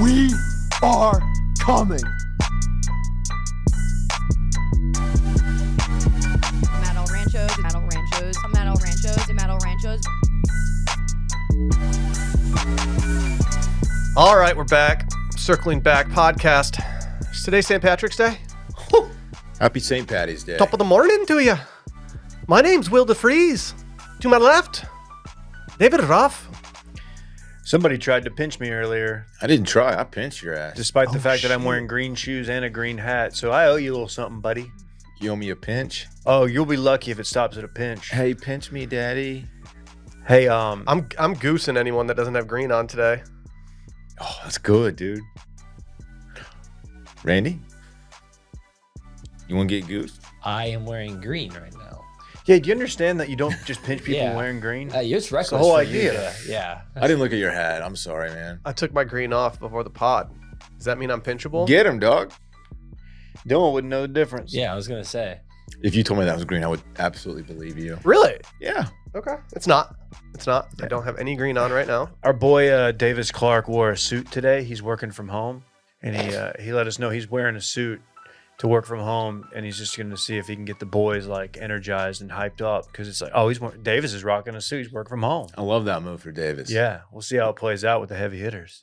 We are coming. Metal Ranchos, Metal Ranchos, Metal Ranchos, Metal Ranchos. All right, we're back. Circling Back podcast. Is today St. Patrick's Day? Happy St. Patty's Day. Top of the morning to you. My name's Will DeFries. To my left, David Ruff. Somebody tried to pinch me earlier, I didn't try. I pinched your ass. despite the fact that I'm wearing green shoes and a green hat. So I owe you a little something, buddy. You owe me a pinch? Oh, you'll be lucky if it stops at a pinch. Hey, pinch me, daddy. Hey, I'm goosing anyone that doesn't have green on today. Oh, that's good, dude. Randy? You want to get goosed? I am wearing green right now. yeah, do you understand that you don't just pinch people Yeah. wearing green? It's reckless. the whole for idea. You to- yeah. I didn't look at your hat. I'm sorry, man. I took my green off before the pod. Does that mean I'm pinchable? Get him, dog. Dillon wouldn't know the difference. Yeah, I was gonna say. If you told me that was green, I would absolutely believe you. Really? Yeah. Okay. It's not. I don't have any green on right now. Our boy Davis Clark wore a suit today. He's working from home, and he let us know he's wearing a suit to work from home, and he's just going to see if he can get the boys like energized and hyped up because it's like, oh, Davis is rocking a suit. He's working from home. I love that move for Davis. Yeah, we'll see how it plays out with the heavy hitters.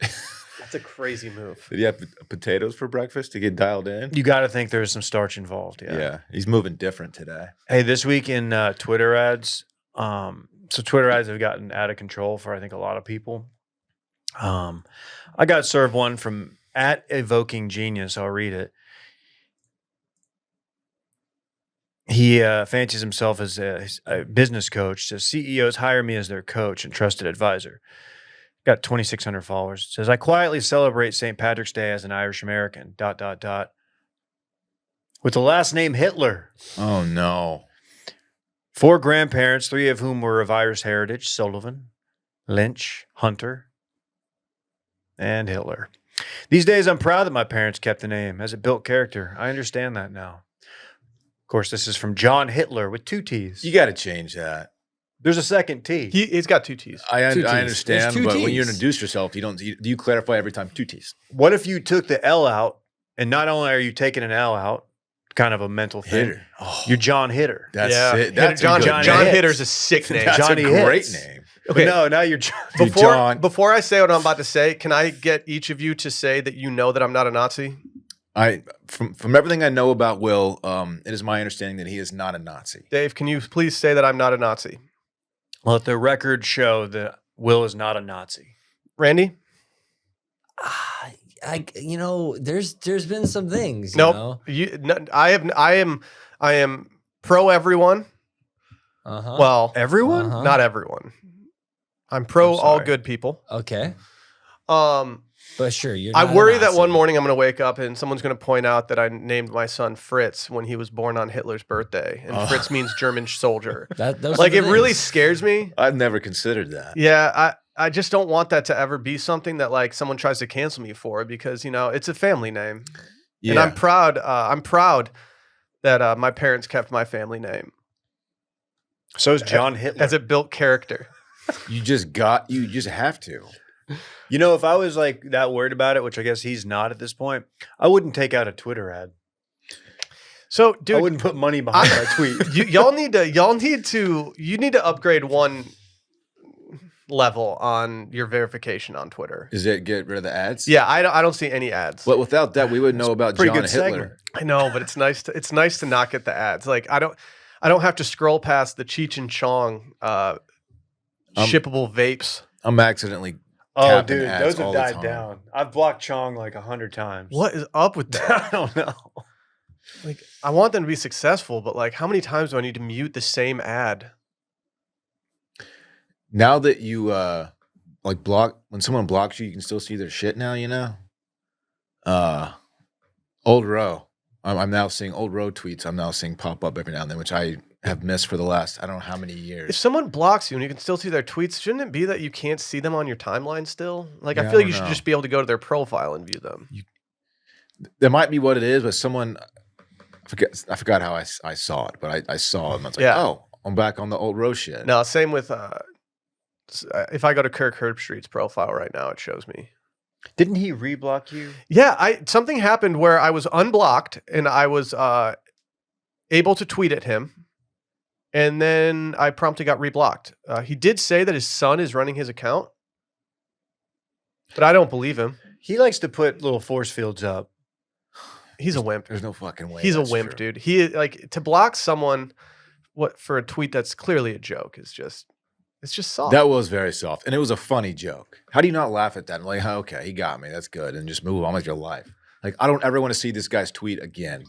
That's a crazy move. Did he have potatoes for breakfast to get dialed in? You got to think there's some starch involved. Yeah. He's moving different today. Hey, this week in Twitter ads, so Twitter ads have gotten out of control for I think a lot of people. I got served one from @EvokingGenius. I'll read it. He fancies himself as a business coach. Says CEOs hire me as their coach and trusted advisor. Got 2,600 followers. Says I quietly celebrate St. Patrick's Day as an Irish American. ... With the last name Hitler. Oh, no. 4 grandparents, 3 of whom were of Irish heritage: Sullivan, Lynch, Hunter, and Hitler. These days, I'm proud that my parents kept the name, as it built character. I understand that now. Of course, this is from John Hitler with 2 T's. You got to change that. There's a second T. He's got 2 T's. I Two T's. understand, There's two but when you T's. introduce yourself, do you clarify every time 2 T's? What if you took the L out, and not only are you taking an L out, kind of a mental thing, Hitter. Oh, you're John Hitter. that's yeah. it. That's John a good John name. Hitter's a sick name. That's Johnny a great Hits. name. Okay. But no, now you're Dude, John. Before I say what I'm about to say, can I get each of you to say that you know that I'm not a Nazi? From everything I know about Will, it is my understanding that he is not a Nazi. Dave, can you please say that I'm not a Nazi? Let the record show that Will is not a Nazi. Randy? There's been some things. Nope. I am pro everyone. Uh-huh. Well, Everyone? Uh-huh. not everyone. I'm pro I'm all sorry. good people. Okay. But Sure, you're I not a worry that Nazi. one morning I'm going to wake up and someone's going to point out that I named my son Fritz when he was born on Hitler's birthday, and Fritz means German soldier. Those Like are it the really things. scares me. I've never considered that. Yeah, I just don't want that to ever be something that like someone tries to cancel me for because it's a family name, and I'm proud. I'm proud that my parents kept my family name So is John Hitler. as it built character. You just have to. You know, if I was like that worried about it, which I guess he's not at this point, I wouldn't take out a Twitter ad. So, I dude, wouldn't put money behind my tweet. y'all need to upgrade one level on your verification on Twitter. Is it get rid of the ads? Yeah, I don't see any ads. But without that, we wouldn't know about Pretty John good Hitler. segment. I know, but it's nice to not get the ads. Like I don't have to scroll past the Cheech and Chong shippable vapes. I'm accidentally Oh, tapping dude, ads those have all the died time. down. I've blocked Chong like 100 times. What is up with that? I don't know. Like I want them to be successful, but like how many times do I need to mute the same ad? Now that you when someone blocks you, you can still see their shit now, Old Row. I'm now seeing Old Row tweets. I'm now seeing pop up every now and then, which I have missed for the last I don't know how many If years. someone blocks you and you can still see their tweets, shouldn't it be that you can't see them on your timeline still? Like I Yeah, feel I like you don't should know. just be able to go to their profile and view them. That might be what it is, but someone I forgot how I saw it, but I saw it and I was like, Yeah. oh, I'm back on the Old Row shit. No, same with if I go to Kirk Herbstreit's profile right now, it shows me. Didn't he reblock you? Yeah, something happened where I was unblocked and I was able to tweet at him, and then I promptly got reblocked. He did say that his son is running his account, but I don't believe him. He likes to put little force fields up. He's a wimp. There's no fucking way. He's a that's wimp, true. dude. He like to block someone for a tweet that's clearly a joke is just it's just soft. That was very soft, and it was a funny joke. How do you not laugh at that? And like, okay, he got me. That's good, and just move on with your life. Like, I don't ever want to see this guy's tweet again.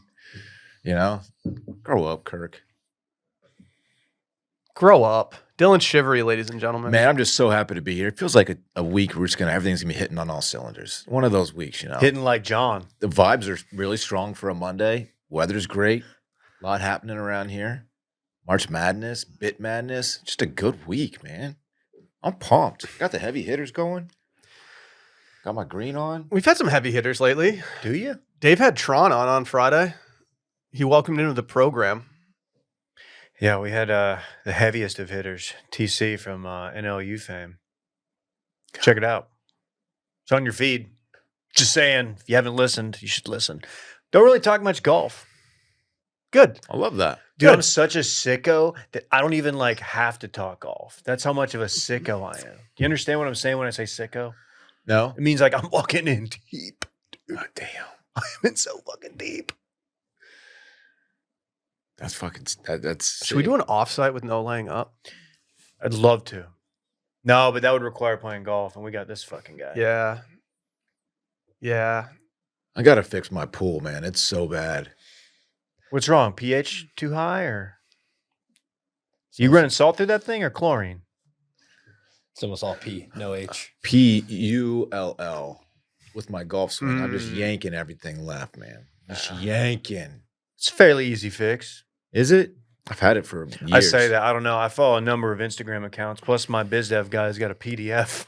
You know, grow up, Kirk. Grow up. Dillon Shivery, ladies and gentlemen. Man, I'm just so happy to be here. It feels like a week we're just everything's gonna be hitting on all cylinders. One of those weeks, you know. Hitting like John. The vibes are really strong for a Monday. Weather's great. A lot happening around here. March Madness, Bit Madness. Just a good week, man. I'm pumped. Got the heavy hitters going. Got my green on. We've had some heavy hitters lately. Do you? Dave had Tron on Friday. He welcomed into the program. Yeah, we had the heaviest of hitters, TC from NLU fame. Check it out. It's on your feed. Just saying, if you haven't listened, you should listen. Don't really talk much golf. Good. I love that. Dude, Good. I'm such a sicko that I don't even like have to talk golf. That's how much of a sicko I am. Do you understand what I'm saying when I say sicko? No? It means like I'm walking in deep. God damn. I'm in so fucking deep. That's fucking, that's Should we do an offsite with no laying up? I'd love to. No, but that would require playing golf, and we got this fucking guy. Yeah. Yeah. I got to fix my pool, man. It's so bad. What's wrong? pH too high, or you running salt through that thing, or chlorine? It's almost all P, no H. Pull with my golf swing. I'm just yanking everything left, man. Just yanking. It's a fairly easy fix. Is it? I've had it for years. I say that. I don't know. I follow a number of Instagram accounts. Plus, my BizDev guy's got a PDF.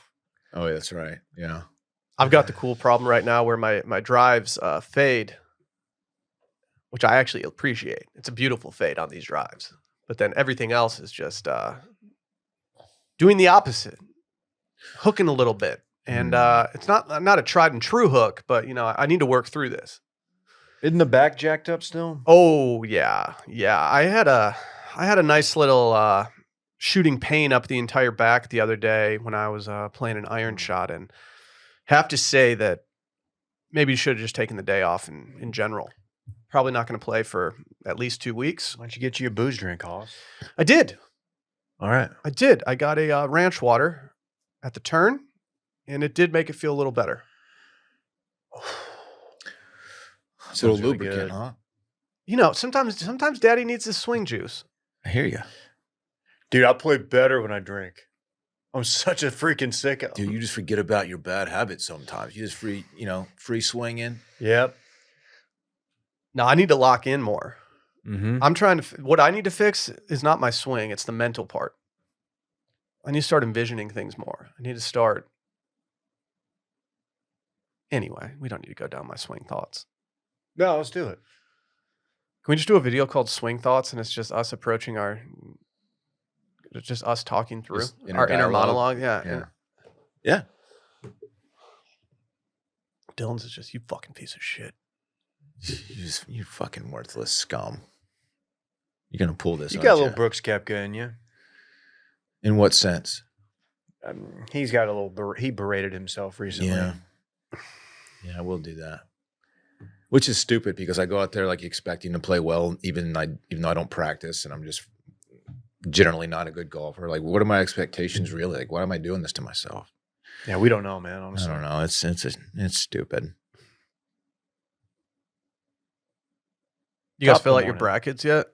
Oh, yeah, that's right. Yeah. I've got the cool problem right now where my drives fade, which I actually appreciate. It's a beautiful fade on these drives. But then everything else is just doing the opposite, hooking a little bit. And it's not a tried and true hook, but, you know, I need to work through this. Isn't the back jacked up still? Oh, yeah. Yeah. I had a nice little shooting pain up the entire back the other day when I was playing an iron shot, and have to say that maybe you should have just taken the day off in general. Probably not going to play for at least 2 weeks. Why don't you get you a booze drink, Hoss? I did. All right. I did. I got a ranch water at the turn, and it did make it feel a little better. It's a little Sounds really lubricant, good. huh? You know, sometimes daddy needs his swing juice. I hear you. Dude, I play better when I drink. I'm such a freaking sicko. Dude, you just forget about your bad habits sometimes. You just free swinging. Yep. No, I need to lock in more. Mm-hmm. I'm trying to. What I need to fix is not my swing; it's the mental part. I need to start envisioning things more. I need to start. Anyway, we don't need to go down my swing thoughts. No, let's do it. Can we just do a video called "Swing Thoughts" and it's just us approaching just us talking through Just inner our inner dialogue. monologue? Yeah. Yeah. Yeah. Dylan's is just you fucking piece of shit. You fucking worthless scum. You're gonna pull this. You got a aren't little Brooks Koepka in you. In what sense? He's got a little. He berated himself recently. Yeah. Yeah, I will do that. Which is stupid because I go out there like expecting to play well, even though I don't practice, and I'm just generally not a good golfer. Like, what are my expectations really? Like, why am I doing this to myself? Yeah, we don't know, man. I Honestly, don't know. It's stupid. You guys Top of fill the out your morning. brackets yet?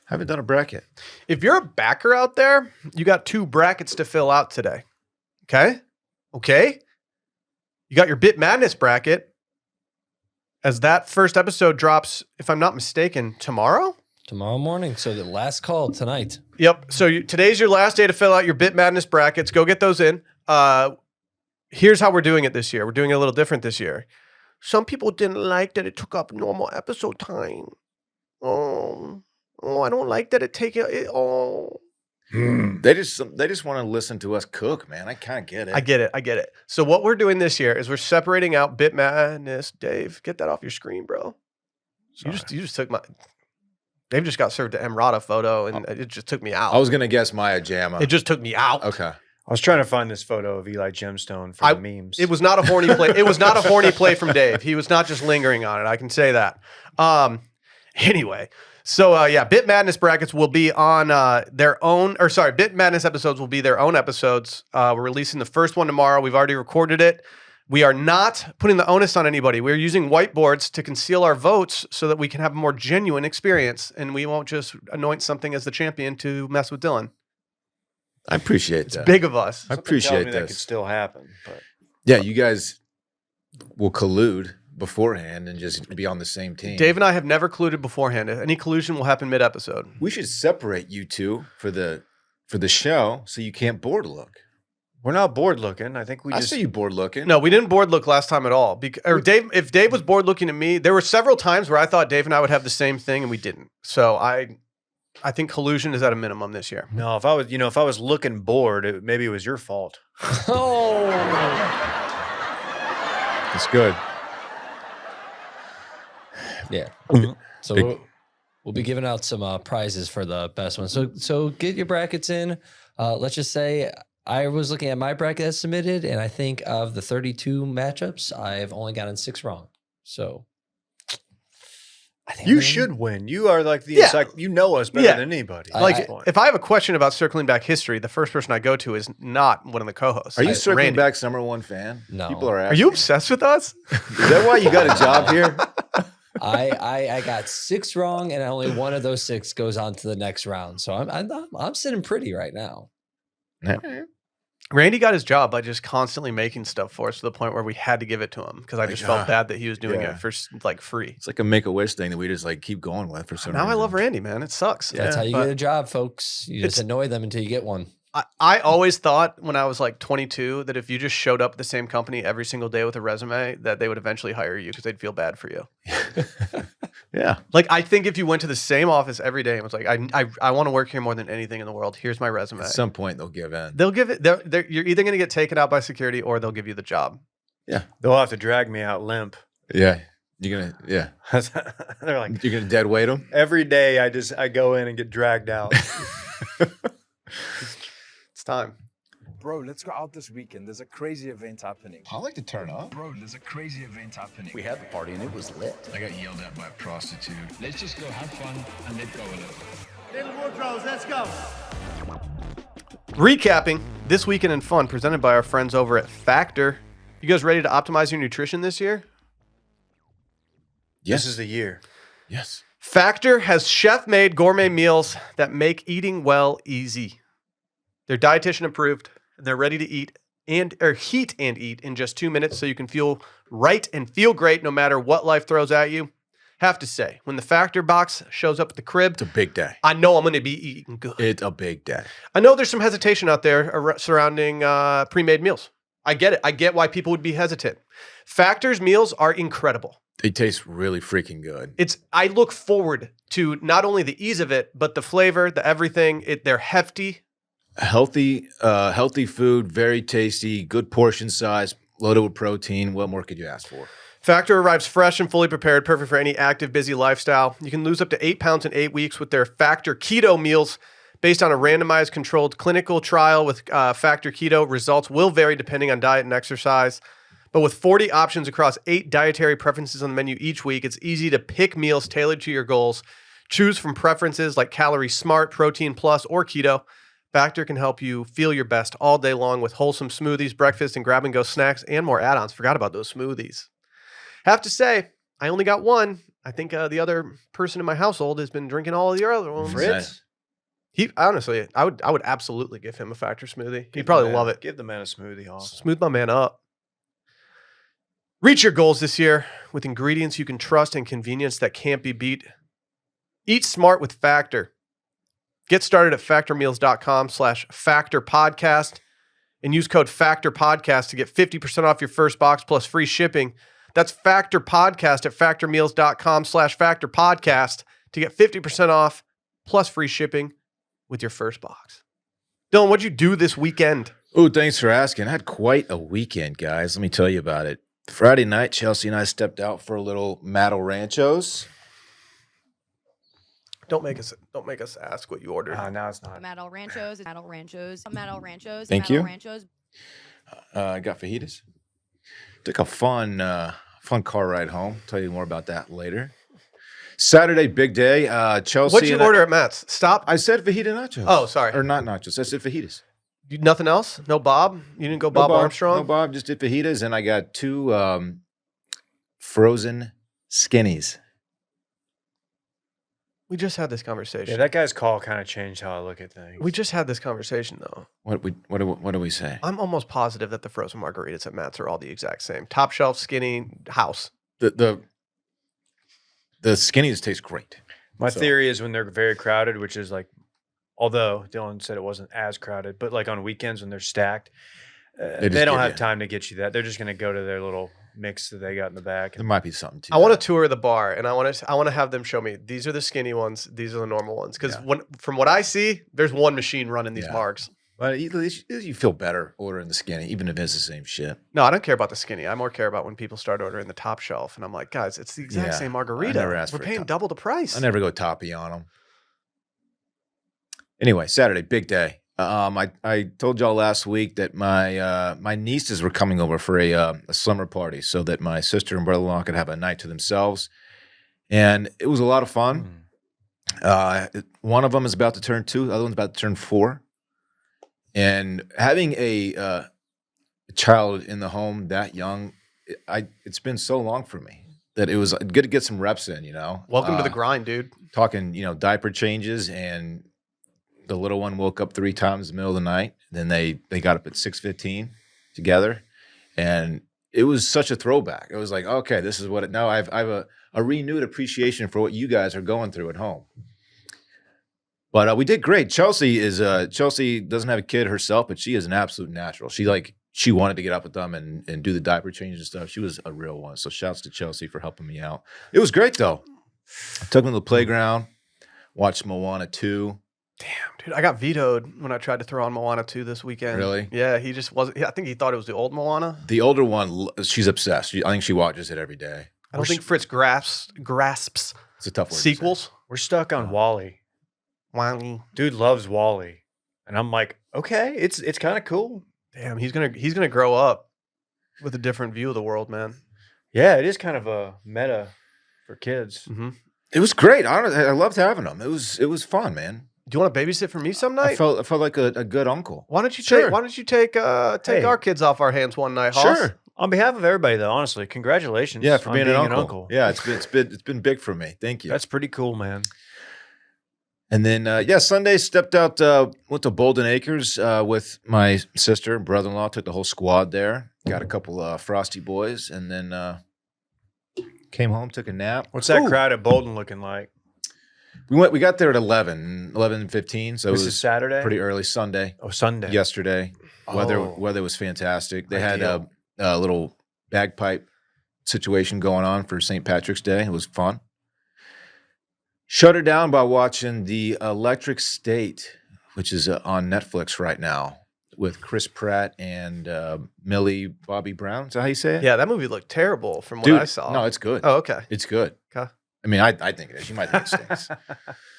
Haven't done a bracket. If you're a backer out there, you got 2 brackets to fill out today. Okay? Okay? You got your Bit Madness bracket. As that first episode drops, if I'm not mistaken, tomorrow? Tomorrow morning. So the last call tonight. Yep. So today's your last day to fill out your Bit Madness brackets. Go get those in. Here's how we're doing it this year. We're doing it a little different this year. Some people didn't like that it took up normal episode time. Oh, I don't like that it take it. Oh, They just want to listen to us cook, man. I kind of get it. I get it. So what we're doing this year is we're separating out Bit Madness. Dave, get that off your screen, bro. You just took my. Dave just got served an Emrata photo, and it just took me out. I was gonna guess Maya Jama. It just took me out. Okay. I was trying to find this photo of Eli Gemstone for the memes. It was not a horny play. It was not a horny play from Dave. He was not just lingering on it. I can say that. Anyway, so yeah, Bit Madness brackets will be on their own, or sorry, Bit Madness episodes will be their own episodes. We're releasing the first one tomorrow. We've already recorded it. We are not putting the onus on anybody. We're using whiteboards to conceal our votes so that we can have a more genuine experience, and we won't just anoint something as the champion to mess with Dillon. I appreciate It's that. big of us. I Something tells appreciate me that could this. still happen. But Yeah, you guys will collude beforehand and just be on the same team. Dave and I have never colluded beforehand. Any collusion will happen mid-episode. we should separate you two for the show so you can't board look. we're not bored looking. I think we I just see you bored looking. No, we didn't board look last time at all. If Dave was bored looking at me, there were several times where I thought Dave and I would have the same thing, and we didn't. So I think collusion is at a minimum this year. No, if I was looking bored, maybe it was your fault. Oh, It's good. yeah. So Big- we'll be giving out some prizes for the best one. So get your brackets in. Let's just say I was looking at my bracket that's submitted, and I think of the 32 matchups, I've only gotten 6 wrong. So I think You I'm gonna- should win. You are like the Yeah. you know us better Yeah. than anybody. I- Like, At this point. if I have a question about circling back history, the first person I go to is not one of the co-hosts. Are you It's circling Randy. back number one fan? No. People are Are asking. you obsessed with us? Is that why you got a job here? I got 6 wrong, and only one of those 6 goes on to the next round. So I'm sitting pretty right now. Randy got his job by just constantly making stuff for us to the point where we had to give it to him because I My just felt God. bad that he was doing Yeah. it for like free. It's like a Make-A-Wish thing that we just like keep going with for some Now I reason. love Randy, man. It sucks. That's how you But get a job, folks. You just it's- annoy them until you get one. I always thought when I was like 22 that if you just showed up at the same company every single day with a resume, that they would eventually hire you because they'd feel bad for you. Yeah. Like, I think if you went to the same office every day and was like, I want to work here more than anything in the world. Here's my resume. At some point they'll give in. They'll give it. You're either going to get taken out by security or they'll give you the job. They'll have to drag me out limp. Yeah. You're gonna They're like, you're gonna dead weight them. every day I go in and get dragged out. It's time. Bro, let's go out this weekend. There's a crazy event happening. I like to turn up. Bro, there's a crazy event happening. We had the party and it was lit. I got yelled at by a prostitute. Let's just go have fun and let go of it. In the wardrobes, let's go. Recapping this weekend in fun presented by our friends over at Factor. You guys ready to optimize your nutrition this year? This is the year. Yes. Factor has chef-made gourmet meals that make eating well easy. They're dietitian approved, and they're ready to heat and eat in just 2 minutes so you can feel right and feel great no matter what life throws at you. Have to say, when the Factor box shows up at the crib, It's a big day. I know I'm going to be eating good. It's a big day. I know there's some hesitation out there surrounding pre-made meals. I get it. I get why people would be hesitant. Factor's meals are incredible. They taste really freaking good. I look forward to not only the ease of it, but the flavor, the everything. They're hefty. Healthy food, very tasty, good portion size, loaded with protein. What more could you ask for? Factor arrives fresh and fully prepared, perfect for any active, busy lifestyle. You can lose up to 8 pounds in 8 weeks with their Factor Keto meals. Based on a randomized controlled clinical trial with Factor Keto, results will vary depending on diet and exercise. But with 40 options across 8 dietary preferences on the menu each week, it's easy to pick meals tailored to your goals. Choose from preferences like Calorie Smart, Protein Plus, or Keto. Factor can help you feel your best all day long with wholesome smoothies, breakfast, and grab-and-go snacks, and more add-ons. Forgot about those smoothies. Have to say, I only got one. I think the other person in my household has been drinking all of the other ones. Fritz? He honestly, I would absolutely give him a Factor smoothie. He'd probably love it. Give the man a smoothie off. Smooth my man up. Reach your goals this year with ingredients you can trust and convenience that can't be beat. Eat smart with Factor. Get started at factormeals.com/factorpodcast and use code FACTORPODCAST to get 50% off your first box plus free shipping. That's Factor Podcast at factormeals.com/factorpodcast to get 50% off plus free shipping with your first box. Dillon, what'd you do this weekend? Oh, thanks for asking. I had quite a weekend, guys. Let me tell you about it. Friday night, Chelsea and I stepped out for a little Matto Ranchos. Don't make us ask what you ordered. No, it's not. I'm at El Ranchos. I'm at El Ranchos. I'm at El Ranchos. Thank I'm at El you. Ranchos. I got fajitas. Took a fun car ride home. Tell you more about that later. Saturday, big day. Chelsea. What'd you and order at Matt's? Stop. I said fajita nachos. Oh, sorry. Or not nachos. I said fajitas. Nothing else? No Bob? You didn't go Bob Armstrong? No Bob. Just did fajitas, and I got 2 frozen skinnies. We just had this conversation. Yeah, that guy's call kind of changed how I look at things. We just had this conversation though. What do we say? I'm almost positive that the frozen margaritas at Matt's are all the exact same. Top shelf, skinny, house. The skinnies taste great. My So- theory is when they're very crowded, which is like, although Dillon said it wasn't as crowded, but like on weekends when they're stacked, They just they don't give have you- time to get you that. They're just going to go to their little mix that they got in the back. There might be something to I want to that. tour the bar and I want to have them show me these are the skinny ones, these are the normal ones. Because Yeah. from what I see, there's one machine running these Yeah. margs. But at least you feel better ordering the skinny, even if it's the same shit. No, I don't care about the skinny. I more care about when people start ordering the top shelf, and I'm like, guys, it's the exact Yeah, same I margarita. never asked We're for a paying top. double the price. I never go toppy on them. Anyway, Saturday, big day. I told y'all last week that my nieces were coming over for a slumber party so that my sister and brother-in-law could have a night to themselves, and it was a lot of fun. One of them is about to turn 2, the other one's about to turn 4, and having a child in the home that young, it's been so long for me that it was good to get some reps in. Welcome to the grind, dude. Talking, diaper changes, and the little one woke up 3 times in the middle of the night. Then they got up at 6:15 together, and it was such a throwback. It was like, okay, this is what it. Now I have a renewed appreciation for what you guys are going through at home. But we did great. Chelsea doesn't have a kid herself, but she is an absolute natural. She wanted to get up with them and do the diaper changes and stuff. She was a real one. So shouts to Chelsea for helping me out. It was great though. I took them to the playground, watched Moana 2. Damn, dude, I got vetoed when I tried to throw on Moana 2 this weekend. Really? Yeah, he just wasn't. I think he thought it was the old Moana. The older one, she's obsessed. I think she watches it every day. I don't think Fritz grasps It's a tough word to say. sequels. We're stuck on Wally. Wally. Dude loves Wally. And I'm like, okay, it's kind of cool. Damn, he's gonna grow up with a different view of the world, man. Yeah, it is kind of a meta for kids. Mm-hmm. It was great. I loved having them. It was fun, man. Do you want to babysit for me some night? I felt like a good uncle. Why don't you Sure. take Hey. our kids off our hands one night, Hoss? Sure. On behalf of everybody, though, honestly, congratulations. Yeah, for on being an uncle. Yeah, it's been big for me. Thank you. That's pretty cool, man. And then Sunday stepped out, went to Bolden Acres with my sister and brother-in-law. Took the whole squad there. Got a couple Frosty boys, and then came home, took a nap. What's that Ooh. crowd at Bolden looking like? We got there at 11:15, so This it is was Saturday? pretty early Sunday. Oh, Sunday. Yesterday, Oh. weather was fantastic. They Ideal. had a little bagpipe situation going on for St. Patrick's Day. It was fun. Shut her down by watching The Electric State, which is on Netflix right now with Chris Pratt and Millie Bobby Brown. Is that how you say it? Yeah, that movie looked terrible from what Dude, I saw. no, it's good. Oh, okay. It's good. Okay. I mean, I think it is. You might think it stinks.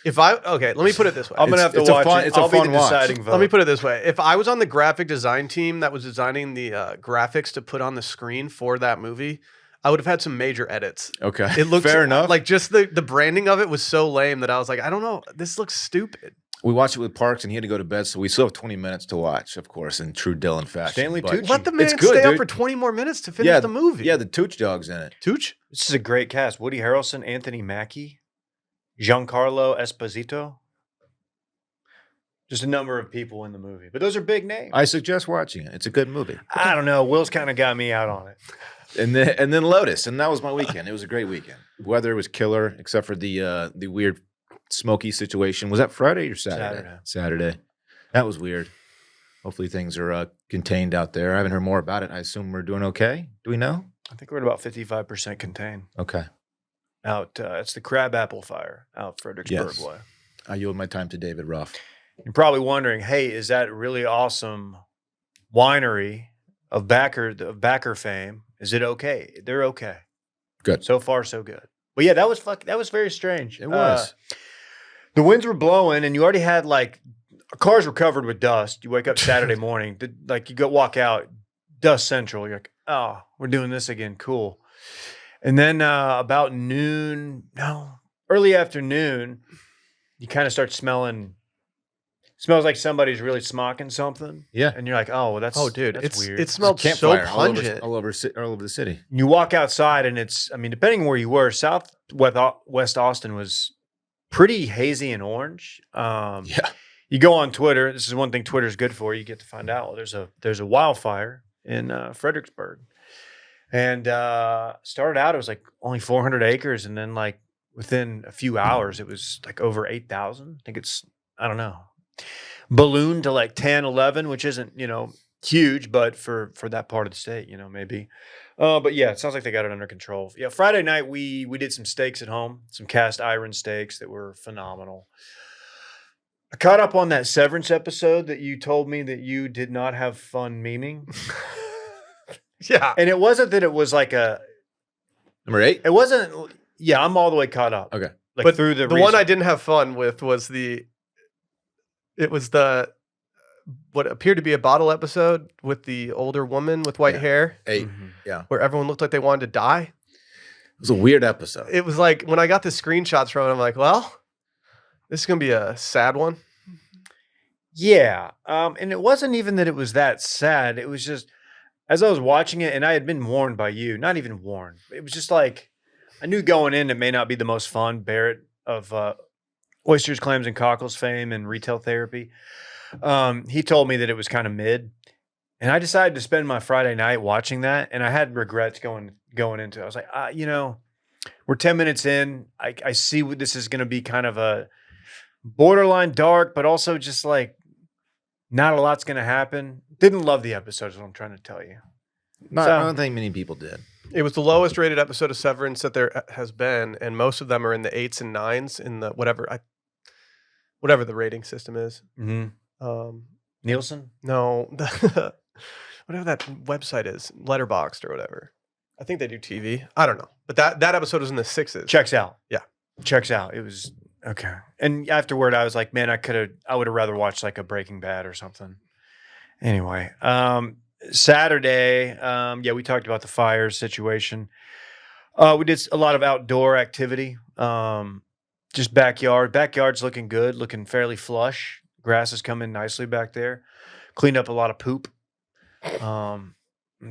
Let me put it this way. I'm gonna have to it's a watch fun- it. it's a I'll be fun the watch. deciding vote. Let me put it this way. If I was on the graphic design team that was designing the graphics to put on the screen for that movie, I would have had some major edits. Okay. It looks fair enough. like just the branding of it was so lame that I was like, I don't know. This looks stupid. We watched it with Parks, and he had to go to bed, so we still have 20 minutes to watch, of course, in true Dillon fashion. Stanley But- Tucci. Let the man It's good, stay up dude. for 20 more minutes to finish the movie. Yeah, the Tooch dog's in it. Tooch? This is a great cast. Woody Harrelson, Anthony Mackie, Giancarlo Esposito. Just a number of people in the movie. But those are big names. I suggest watching it. It's a good movie. I don't know. Will's kind of got me out on it. And then Lotus, and that was my weekend. It was a great weekend. Weather was killer, except for the weird smoky situation. Was that Friday or Saturday? Saturday. That was weird. Hopefully things are contained out there. I haven't heard more about it. I assume we're doing okay. Do we know? I think we're at about 55% contained. Okay. Out, it's the crabapple fire out Fredericksburg Yes. way. I yield my time to David Ruff. You're probably wondering, hey, is that really awesome winery of Backer fame? Is it okay? They're okay. Good. So far, so good. But yeah, that was very strange. It was. The winds were blowing, and you already had like cars were covered with dust. You wake up Saturday morning, like you go walk out, dust central. You're like, oh, we're doing this again. Cool. And then about noon, early afternoon, you kind of start smells like somebody's really smocking something. Yeah. And you're like, oh, well, that's dude, that's weird. it smelled so Campfire pungent. all over the city. You walk outside, and it's, I mean, depending on where you were, West Austin was pretty hazy and orange. Yeah. You go on Twitter. This is one thing Twitter's good for. You get to find out there's a wildfire in Fredericksburg, and started out it was like only 400 acres, and then like within a few hours it was like over 8,000. I think I don't know, ballooned to like 10, 11, which isn't huge, but for that part of the state, maybe. But yeah, it sounds like they got it under control. Yeah, Friday night we did some steaks at home, some cast iron steaks that were phenomenal. I caught up on that Severance episode that you told me that you did not have fun memeing. Yeah. And it wasn't that it was like Number 8? it wasn't, yeah, I'm all the way caught up. Okay. Like But through the one I didn't have fun with was what appeared to be a bottle episode with the older woman with white Yeah. hair 8. Mhm. Yeah. where everyone looked like they wanted to die. It was a weird episode. It was like when I got the screenshots from it, I'm like, well, this is going to be a sad one. Yeah. And it wasn't even that it was that sad. It was just, as I was watching it, and I had been warned by you, not even warned. It was just like, I knew going in it may not be the most fun. Barrett of Oysters, Clams, and Cockles fame and retail therapy. He told me that it was kind of mid. And I decided to spend my Friday night watching that. And I had regrets going into it. I was like, we're 10 minutes in. I see what this is going to be, kind of a borderline dark, but also just like not a lot's going to happen. Didn't love the episode is what I'm trying to tell you. I So- don't think many people did. It was the lowest rated episode of Severance that there has been, and most of them are in the 8s and 9s in the whatever the rating system is. Mm-hmm. Nielsen? No, whatever that website is, Letterboxd or whatever. I think they do TV. I don't know, but that episode was in the 6s. Checks out. Yeah. Checks out. It was okay. And afterward, I was like, man, I would have rather watched like a Breaking Bad or something. Anyway, Saturday, we talked about the fire situation. We did a lot of outdoor activity. Just backyard. Backyard's looking good, looking fairly flush. Grass has come in nicely back there. Cleaned up a lot of poop.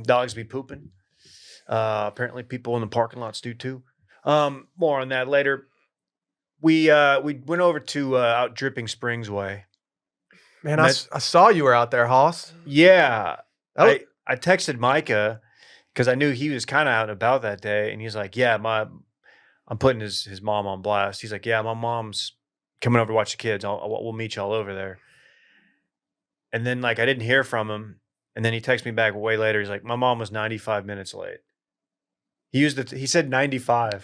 Dogs be pooping. Apparently people in the parking lots do too. More on that later. We went over to out Dripping Springs way. Man, I saw you were out there, Hoss. Yeah. That was- I texted Micah because I knew he was kind of out and about that day. And he's like, yeah, I'm putting his mom on blast. He's like, yeah, my mom's coming over to watch the kids. We'll meet y'all over there. And then like I didn't hear from him. And then he texted me back way later. He's like, my mom was 95 minutes late. He said 95.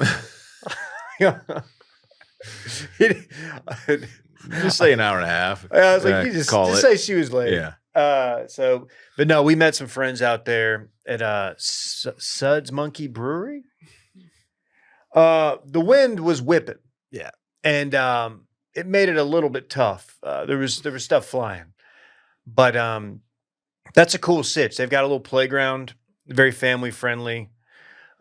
Just say an hour and a half. I was like, you just call it. say she was late. Yeah. But no, we met some friends out there at Suds Monkey Brewery. The wind was whipping. Yeah. And it made it a little bit tough. There was stuff flying. But that's a cool sitch. They've got a little playground, very family friendly.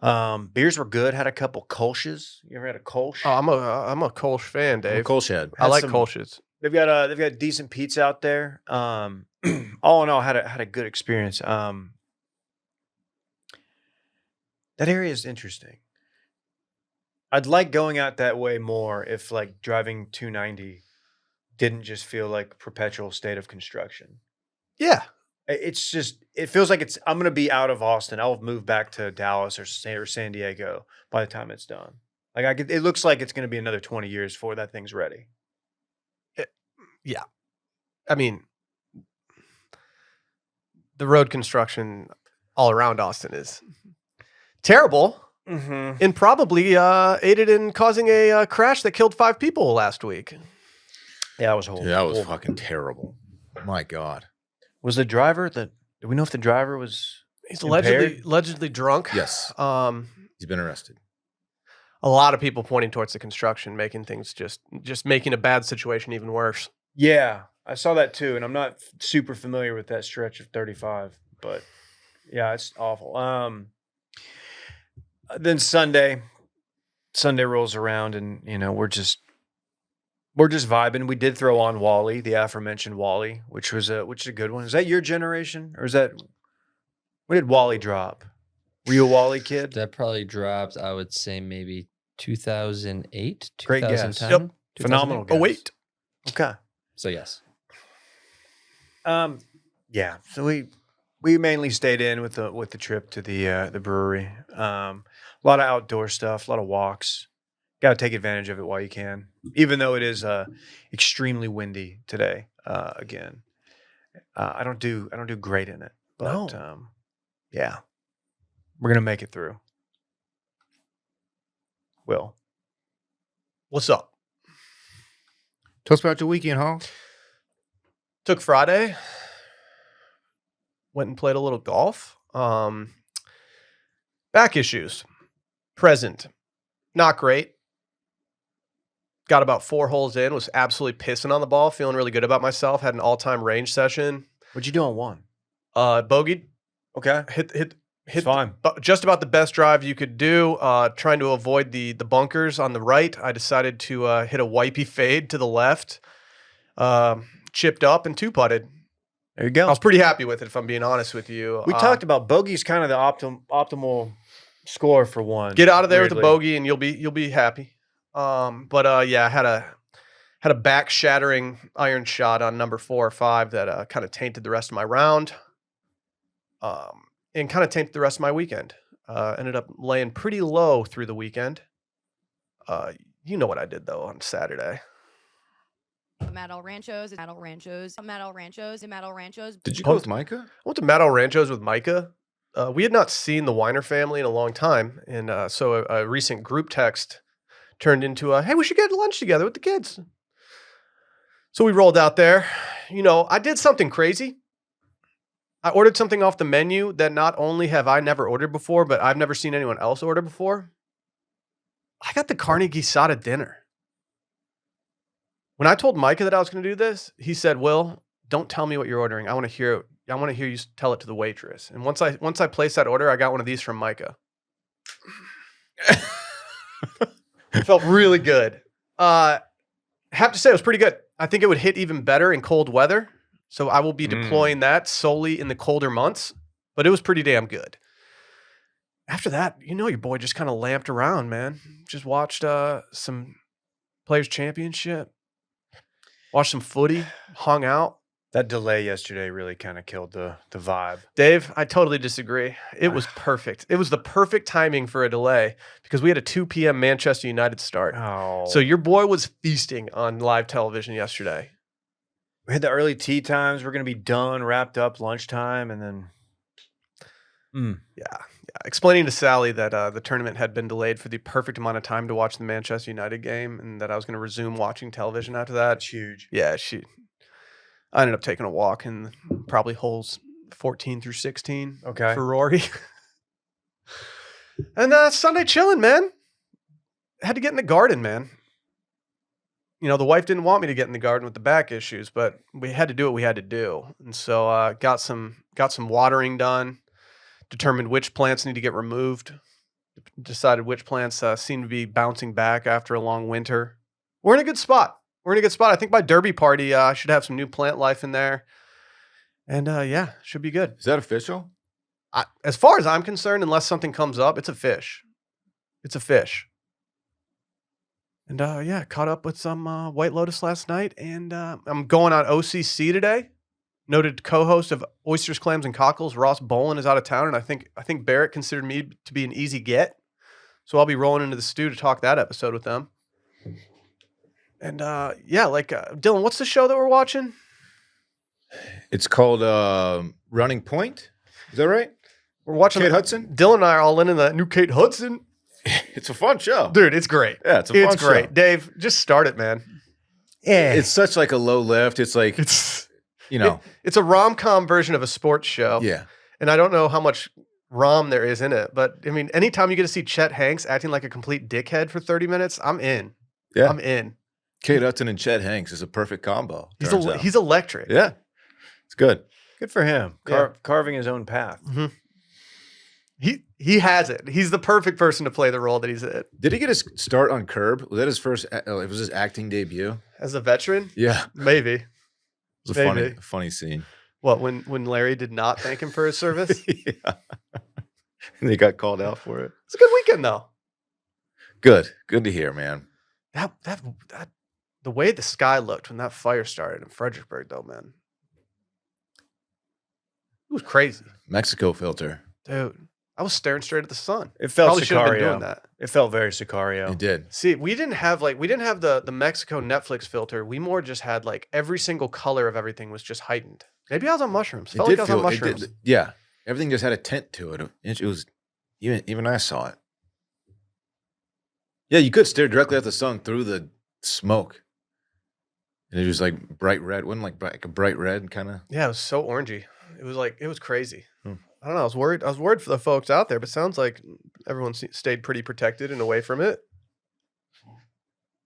Beers were good. Had a couple Kolsch's. You ever had a Kolsch? Oh, I'm a Kolsch fan, Dave. Cole Shed. I like some- Kolsch's. They've got decent pizza out there. All in all, had a good experience. That area is interesting. I'd like going out that way more if like driving 290 didn't just feel like perpetual state of construction. Yeah. It's just, it feels like I'm going to be out of Austin. I'll move back to Dallas or San Diego by the time it's done. Like it looks like it's going to be another 20 years before that thing's ready. Yeah. I mean, the road construction all around Austin is terrible Mm-hmm. and probably aided in causing a crash that killed 5 people last week. Yeah, that was horrible. Dude, that was fucking terrible. My God. Was the driver do we know if the driver was He's impaired? allegedly drunk. Yes. Um, He's been arrested. a lot of people pointing towards the construction, making things just making a bad situation even worse. Yeah, I saw that too, and I'm not super familiar with that stretch of 35, but yeah, it's awful. Then Sunday rolls around, and we're just vibing. We did throw on Wally, the aforementioned Wally, which is a good one. Is that your generation, or is that when did Wally drop? Were you a Wally kid? That probably dropped, I would say maybe 2008, Great guess. 2010. Yep. 2008. Phenomenal. Oh guess. wait, Okay. So yes. Yeah. So we mainly stayed in with the trip to the brewery. A lot of outdoor stuff, a lot of walks. Got to take advantage of it while you can, even though it is extremely windy today. Again, I don't do great in it, but yeah, we're gonna make it through. Will, what's up? Tell us about your weekend, huh? Took Friday, went and played a little golf. Back issues, present, not great. Got about 4 holes in, was absolutely pissing on the ball, feeling really good about myself. Had an all-time range session. what'd you do on one? Bogeyed, Okay, hit it's fine. just about the best drive you could do. Trying to avoid the bunkers on the right, I decided to hit a wipey fade to the left. Chipped up and 2-putted. There you go. I was pretty happy with it, if I'm being honest with you. We talked about bogey's kind of the optimal score for one. Get out of there with a weirdly. bogey, and you'll be happy. Yeah, I had a back shattering iron shot on number 4 or 5 that kind of tainted the rest of my round, and kind of tainted the rest of my weekend. Ended up laying pretty low through the weekend. You know what I did though on Saturday. I'm at El Ranchos. I'm at El Ranchos. I'm at El Ranchos. I'm at El Ranchos. Did you go with Micah? I went to Mad El Ranchos with Micah. We had not seen the Weiner family in a long time, and so a recent group text turned into hey, we should get lunch together with the kids. So we rolled out there. I did something crazy. I ordered something off the menu that not only have I never ordered before, but I've never seen anyone else order before. I got the Carnegie Sada dinner. When I told Micah that I was going to do this, he said, "Will, don't tell me what you're ordering. I want to hear you tell it to the waitress." And once I placed that order, I got one of these from Micah. It felt really good. Have to say it was pretty good. I think it would hit even better in cold weather. So I will be deploying that solely in the colder months, but it was pretty damn good. After that, your boy just kind of lamped around, man. Just watched some Players Championship, watched some footy, hung out. That delay yesterday really kind of killed the vibe. Dave, I totally disagree. It was perfect. It was the perfect timing for a delay because we had a 2 p.m. Manchester United start. Oh, So your boy was feasting on live television yesterday. we had the early tea times. We're gonna be done, wrapped up lunchtime, and then Yeah. Explaining to Sally that the tournament had been delayed for the perfect amount of time to watch the Manchester United game, and that I was going to resume watching television after that. that's huge. Yeah, I ended up taking a walk in probably holes 14 through 16 Okay. for Rory. And Sunday chilling, man. Had to get in the garden, man. The wife didn't want me to get in the garden with the back issues, but we had to do what we had to do. And so got some watering done, determined which plants need to get removed, decided which plants seem to be bouncing back after a long winter. We're in a good spot. I think by Derby party, I should have some new plant life in there. And yeah, should be good. Is that official? As far as I'm concerned, unless something comes up, it's a fish. It's a fish. And yeah, caught up with some White Lotus last night. And I'm going on OCC today. Noted co-host of Oysters, Clams, and Cockles, Ross Bolin, is out of town. And I think Barrett considered me to be an easy get. So I'll be rolling into the stew to talk that episode with them. And yeah, Dillon, what's the show that we're watching? It's called Running Point. Is that right? We're watching Kate Hudson? Dillon and I are all in the new Kate Hudson. It's a fun show. Dude, it's great. Yeah, it's a fun great. show. Dave, just start it, man. Yeah. It's such like a low lift. It's like, It's a rom-com version of a sports show. yeah. And I don't know how much rom there is in it, but I mean, anytime you get to see Chet Hanks acting like a complete dickhead for 30 minutes, I'm in. Yeah. I'm in. Kate Upton and Chet Hanks is a perfect combo. turns out. He's electric. Yeah. It's good. Good for him. Yeah. Carving his own path. He has it. He's the perfect person to play the role that he's in. Did he get his start on Curb? Was that his first? It was his acting debut. As a veteran, Yeah, it maybe. was a Maybe. funny scene. What, when Larry did not thank him for his service? Yeah, and he got called out for it. It's a good weekend though. Good to hear, man. That the way the sky looked when that fire started in Fredericksburg, though, man, it was crazy, Mexico filter. dude. I was staring straight at the sun. It felt Probably should have been Sicario. doing that. It felt very Sicario. It did. See, we didn't have the Mexico Netflix filter. We more just had like every single color of everything was just heightened. Maybe I was on mushrooms. Felt like I was on mushrooms. Yeah, everything just had a tint to it. It was even I saw it. Yeah, you could stare directly at the sun through the smoke, and it was like bright red. Wasn't like a bright red kind of. Yeah, it was so orangey. It was crazy. I don't know. I was worried for the folks out there, but it sounds like everyone stayed pretty protected and away from it.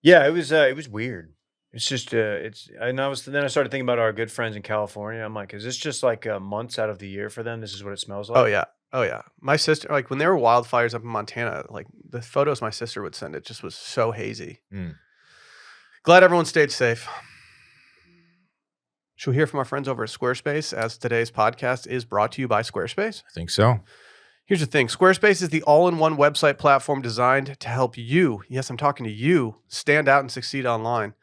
Yeah, it was weird. It's just then I started thinking about our good friends in California. I'm like, is this just like months out of the year for them? This is what it smells like. Oh yeah. My sister, like when there were wildfires up in Montana, like the photos my sister would send, it just was so hazy. Glad everyone stayed safe. Should we hear from our friends over at Squarespace, as today's podcast is brought to you by Squarespace? I think so. Here's the thing. Squarespace is the all-in-one website platform designed to help you, yes, I'm talking to you, stand out and succeed online.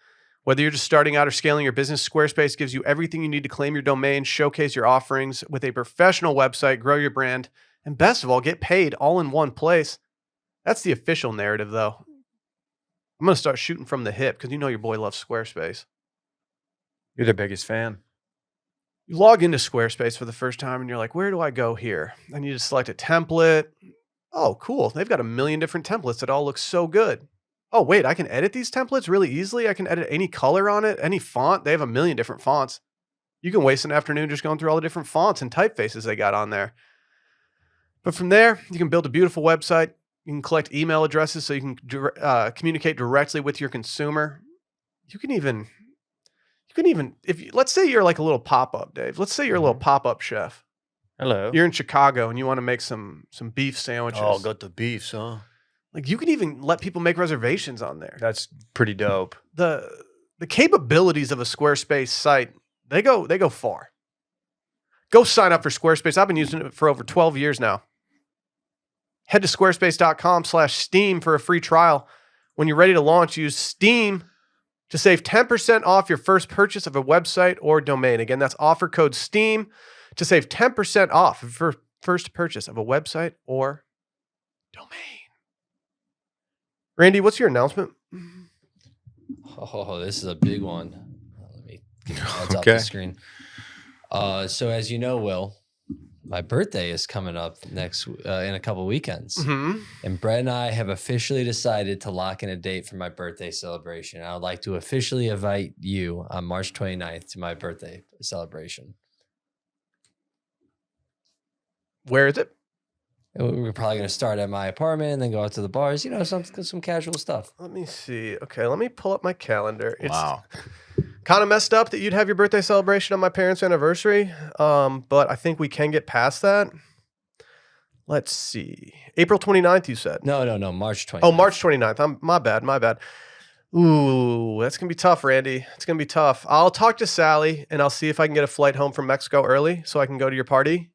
Whether you're just starting out or scaling your business, Squarespace gives you everything you need to claim your domain, showcase your offerings with a professional website, grow your brand, and best of all, get paid all in one place. That's the official narrative, though. I'm going to start shooting from the hip because you know your boy loves Squarespace. You're the biggest fan. You log into Squarespace for the first time and you're like, where do I go here? And you just select a template. Oh, cool. They've got a million different templates that all look so good. Oh, wait, I can edit these templates really easily. I can edit any color on it, any font. They have a million different fonts. You can waste an afternoon just going through all the different fonts and typefaces they got on there. But from there, you can build a beautiful website. You can collect email addresses so you can communicate directly with your consumer. You can even, let's say you're like a little pop-up, Dave. Let's say you're a little pop-up chef. Hello. You're in Chicago and you want to make some beef sandwiches. Oh, got the beefs, huh? Like you can even let people make reservations on there. That's pretty dope. The capabilities of a Squarespace site, they go far. Go sign up for Squarespace. I've been using it for over 12 years now. Head to squarespace.com/steam for a free trial. When you're ready to launch, use Steam to save 10% off your first purchase of a website or domain. Again, that's offer code STEAM to save 10% off for first purchase of a website or domain. Randy, what's your announcement? Oh, this is a big one. Let me get the ads off Okay. the screen. So as you know, Will, my birthday is coming up next in a couple weekends. Mm-hmm. And Brett and I have officially decided to lock in a date for my birthday celebration. I would like to officially invite you on March 29th to my birthday celebration. Where is it? We're probably going to start at my apartment and then go out to the bars, some casual stuff. Let me see. Okay, let me pull up my calendar. It's Wow. kind of messed up that you'd have your birthday celebration on my parents' anniversary, but I think we can get past that. Let's see. April 29th, you said? No, March 29th. Oh, March 29th. My bad. Ooh, that's going to be tough, Randy. It's going to be tough. I'll talk to Sally, and I'll see if I can get a flight home from Mexico early so I can go to your party.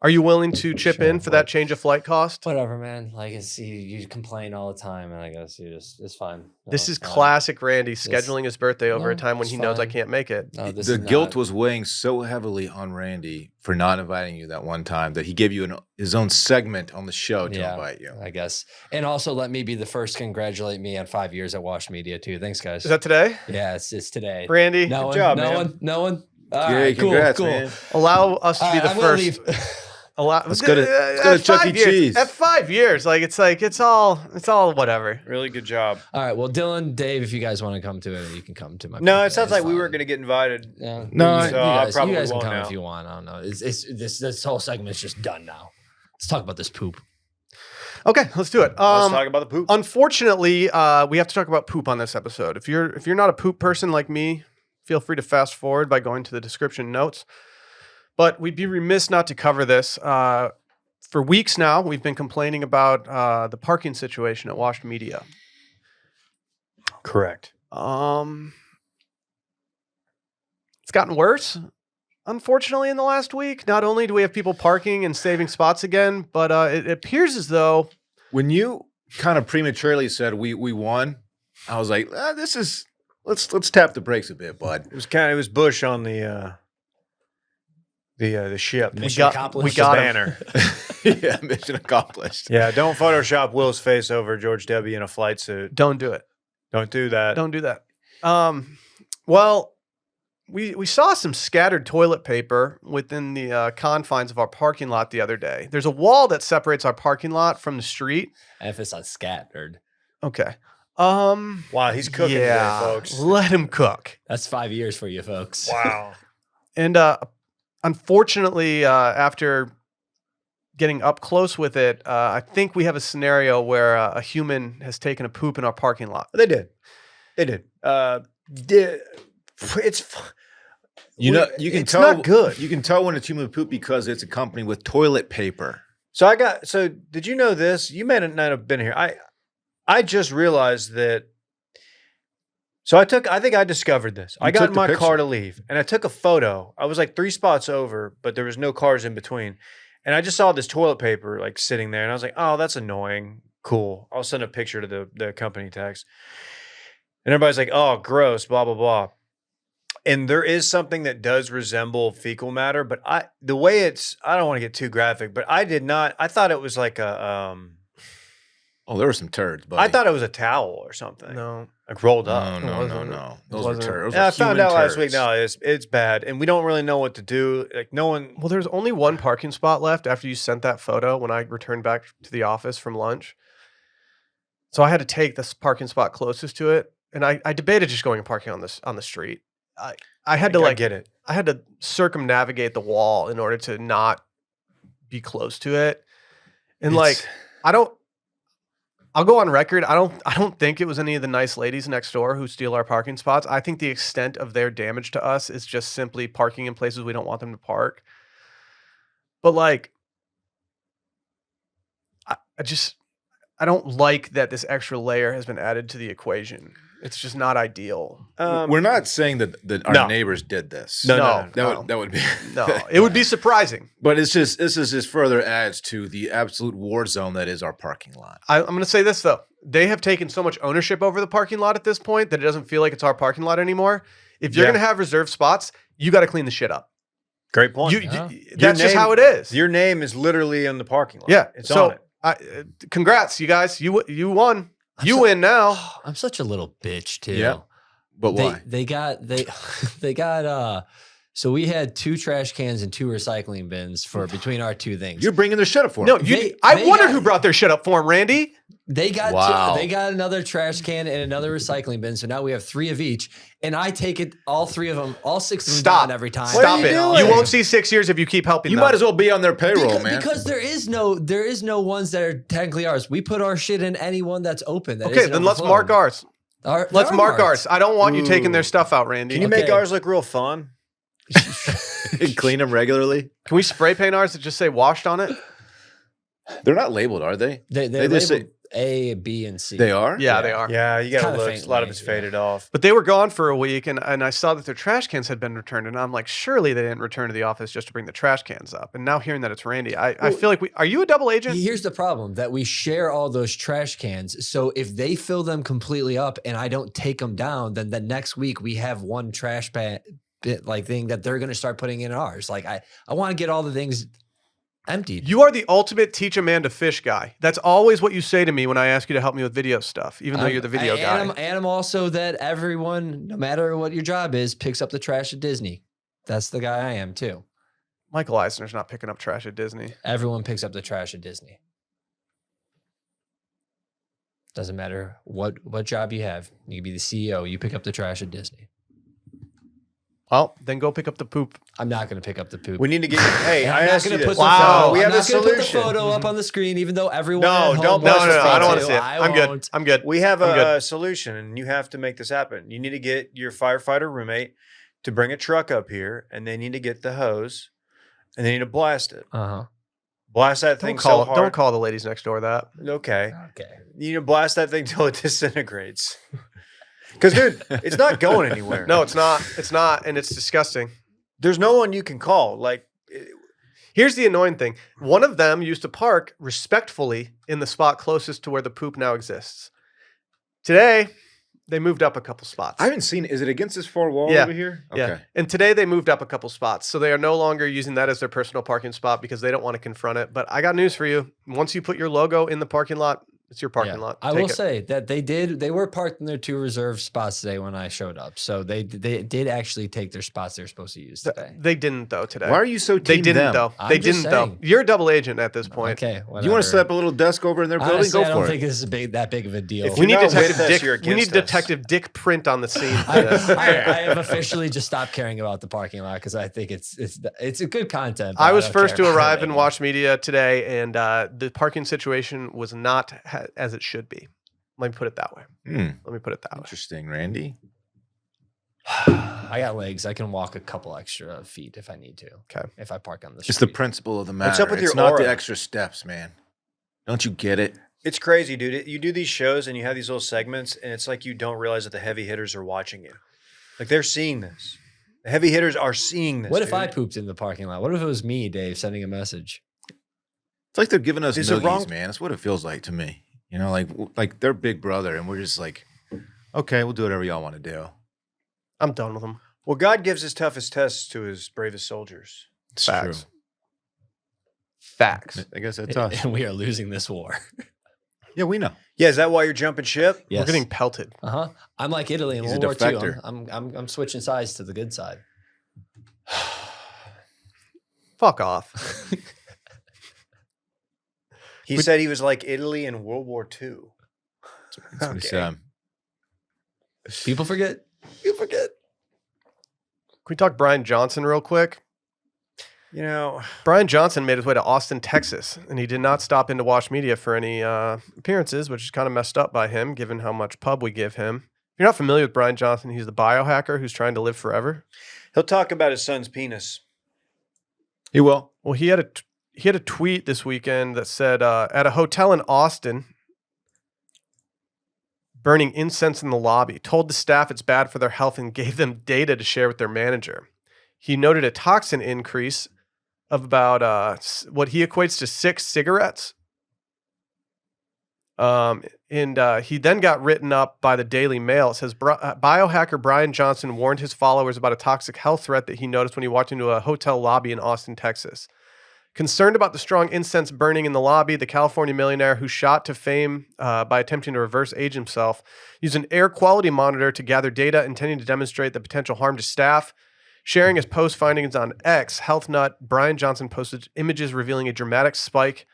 Are you willing to chip in for that change of flight cost? Whatever, man. Like, you complain all the time, and I guess it's fine. No, This is it's fine. classic Randy scheduling his birthday over a No, time when it's he knows I fine. can't make it. No, this The is guilt not- was weighing so heavily on Randy for not inviting you that one time that he gave you his own segment on the show to invite you. I guess. And also let me be the first to congratulate me on 5 years at Wash Media too. Thanks, guys. Is that today? Yeah, it's today. Randy, No one, job, no man. one, no one. All Yeah, right, congrats, cool. man. allow us to All be right, the I'm gonna first. leave. A lot. Let's go to Chuck E. Cheese. At 5 years, it's all whatever. Really good job. All right. Well, Dylan, Dave, if you guys want to come to it, you can come to my. No, birthday. it sounds It's like we fine. weren't going to get invited. Yeah. No, you, so you I guys, probably you guys can won't come now. if you want. I don't know. This whole segment's just done now. Let's talk about this poop. Okay, let's do it. Let's talk about the poop. Unfortunately, we have to talk about poop on this episode. If you're not a poop person like me, feel free to fast forward by going to the description notes. But we'd be remiss not to cover this. For weeks now, we've been complaining about the parking situation at Washed Media. Correct. It's gotten worse, unfortunately, in the last week. Not only do we have people parking and saving spots again, but it appears as though When you kind of prematurely said we won, I was like, this is let's tap the brakes a bit, bud. It was Bush on the ship. Mission accomplished. we got him. banner. Yeah, mission accomplished. Yeah, don't Photoshop Will's face over George W. in a flight suit. Don't do it. Don't do that. Don't do that. Well, we saw some scattered toilet paper within the confines of our parking lot the other day. There's a wall that separates our parking lot from the street. Emphasis on scattered. Okay. Wow, he's cooking yeah, today, folks. let him cook. That's 5 years for you folks. Wow. And unfortunately, after getting up close with it, I think we have a scenario where a human has taken a poop in our parking lot. They did. It's You know, you can it's tell not good. You can tell when it's human poop because it's accompanied with toilet paper. So did you know this? You may not have been here. I just realized that. So I think I discovered this. I got took in the my car picture. to leave and I took a photo. I was like 3 spots over, but there was no cars in between. And I just saw this toilet paper like sitting there and I was like, oh, that's annoying. Cool. I'll send a picture to the company text. And everybody's like, oh, gross, blah, blah, blah. And there is something that does resemble fecal matter, but I don't want to get too graphic, but I thought it was like Oh, there were some turds, buddy. I thought it was a towel or something. No. Like rolled up. No. Those were wasn't. turds. Those Yeah, were I found human out last week. turds. No, it's bad, and we don't really know what to do. Like no one. Well, there's only one parking spot left after you sent that photo when I returned back to the office from lunch. So I had to take this parking spot closest to it. And I debated just going and parking on the street. I had to I get it. I had to circumnavigate the wall in order to not be close to it. And I'll go on record. I don't think it was any of the nice ladies next door who steal our parking spots. I think the extent of their damage to us is just simply parking in places we don't want them to park. But like, I don't like that this extra layer has been added to the equation. It's just not ideal. We're not saying that our No. neighbors did this. No. That would be No, it would be surprising. But this is just further adds to the absolute war zone that is our parking lot. I'm going to say this, though. They have taken so much ownership over the parking lot at this point that it doesn't feel like it's our parking lot anymore. If you're Yeah. going to have reserved spots, you got to clean the shit up. Great point. That's just how it is. Your name is literally in the parking lot. Yeah. it's so, on it. Congrats, you guys. You won. You win now. I'm such a little bitch too. Yeah. But why? They got so we had 2 trash cans and 2 recycling bins for between our 2 things. You're bringing their shit up for No, them. I they wondered got- who brought their shit up for him, Randy. They got Wow. they got another trash can and another recycling bin. So now we have 3 of each, and I take it all 3 of them, all 6 of them Stop down every time. Stop are it. you You doing? won't see 6 years if you keep helping You them. might as well be on their payroll, Because, man. because there is no ones that are technically ours. We put our shit in any one that's open. That Okay, isn't then let's overflowing. mark ours. Let's They're mark marked. ours. I don't want you taking their Ooh. stuff out, Randy. Can you make Okay. ours look real fun? Clean them regularly. Can we spray paint ours that just say washed on it? They're not labeled, are they? They're They just labeled A, B, and C. They are? Yeah, they are. Yeah, you got to kinda look. faint A lot of it's lines, yeah. faded off. But they were gone for a week, and I saw that their trash cans had been returned, and I'm like, surely they didn't return to the office just to bring the trash cans up. And now hearing that it's Randy, I feel like are you a double agent? Here's the problem that we share all those trash cans. So if they fill them completely up and I don't take them down, then the next week we have one trash bit thing that they're going to start putting in ours. Like I want to get all the things emptied. You are the ultimate teach a man to fish guy. That's always what you say to me when I ask you to help me with video stuff, even though you're the video guy. And I'm also that everyone, no matter what your job is, picks up the trash at Disney. That's the guy I am too. Michael Eisner's not picking up trash at Disney. Everyone picks up the trash at Disney. Doesn't matter what job you have. You can be the CEO. You pick up the trash at Disney. Well, then go pick up the poop. I'm not going to pick up the poop. We need to get. Hey, And I I'm not asked you going to this. put the Wow. photo. We I'm have a not going to put the solution. photo up on the screen, even though everyone. No, at home don't wants post No, the I don't want photo. to see it. I I'm good. won't. I'm good. We have I'm good. a solution, and you have to make this happen. You need to get your firefighter roommate to bring a truck up here, and they need to get the hose, and they need to blast it. Blast that thing so hard. Don't call the ladies next door that. Okay. Okay. You need to blast that thing till it disintegrates. Because, dude, it's not going anywhere. No, it's not. It's not, and it's disgusting. There's no one you can call. Like, Here's the annoying thing. One of them used to park respectfully in the spot closest to where the poop now exists. Today, they moved up a couple spots. I haven't seen. Is it against this far wall Yeah. over here? Yeah. And today they moved up a couple spots. So they are no longer using that as their personal parking spot because they don't want to confront it. But I got news for you. Once you put your logo in the parking lot, it's your parking lot. I Take will it. say that they were parked in their 2 reserved spots today when I showed up. So they did actually take their spots they were supposed to use today. They didn't though today. Why are you so They team didn't them? though. I'm They just didn't though. saying. You're a double agent at this point. Okay. You want whatever. to set up a little desk over in their building? Honestly, Go I don't for think it. this is that big of a deal. If We You're need not Detective with us, Dick. you're We need against us. Detective Dick Print on the scene for this. I have officially just stopped caring about the parking lot because I think it's a good content. but I was don't first care to about arrive it in anymore. Watch Media today, and the parking situation was not as it should be. Let me put it that way. Let me put it that way. Interesting, Randy. I got legs. I can walk a couple extra feet if I need to. Okay. If I park on the It's the street. principle of the matter. What's up with it's your not aura? the extra steps, man. Don't you get it? it's crazy, dude. You do these shows, and you have these little segments, and it's like you don't realize that the heavy hitters are watching you. Like, they're seeing this. The heavy hitters are seeing this. What if I dude. pooped in the parking lot? What if it was me, Dave, sending a message? It's like they're giving us Is it noogies, wrong- man. That's what it feels like to me. You know, like they're big brother, and we're just like, okay, we'll do whatever y'all want to do. I'm done with them. Well, God gives his toughest tests to his bravest soldiers. It's Facts. true. Facts. I guess that's us. And we are losing this war. Yeah, we know. Yeah, is that why you're jumping ship? Yes. We're getting pelted. I'm like Italy in He's a World War II. defector. I'm switching sides to the good side. Fuck off. He said he was like Italy in World War II. That's what he said. People forget. You forget. Can we talk Bryan Johnson real quick? You know, Bryan Johnson made his way to Austin, Texas, and he did not stop into Watch Media for any appearances, which is kind of messed up by him, given how much pub we give him. If you're not familiar with Bryan Johnson, he's the biohacker who's trying to live forever. he'll talk about his son's penis. He will. Well, he had a tweet this weekend that said, at a hotel in Austin, burning incense in the lobby, told the staff it's bad for their health and gave them data to share with their manager. He noted a toxin increase of about what he equates to 6 cigarettes. And he then got written up by the Daily Mail. It says, biohacker Bryan Johnson warned his followers about a toxic health threat that he noticed when he walked into a hotel lobby in Austin, Texas. Concerned about the strong incense burning in the lobby, the California millionaire who shot to fame by attempting to reverse age himself used an air quality monitor to gather data intending to demonstrate the potential harm to staff. Sharing his post findings on X, Health Nut, Bryan Johnson posted images revealing a dramatic spike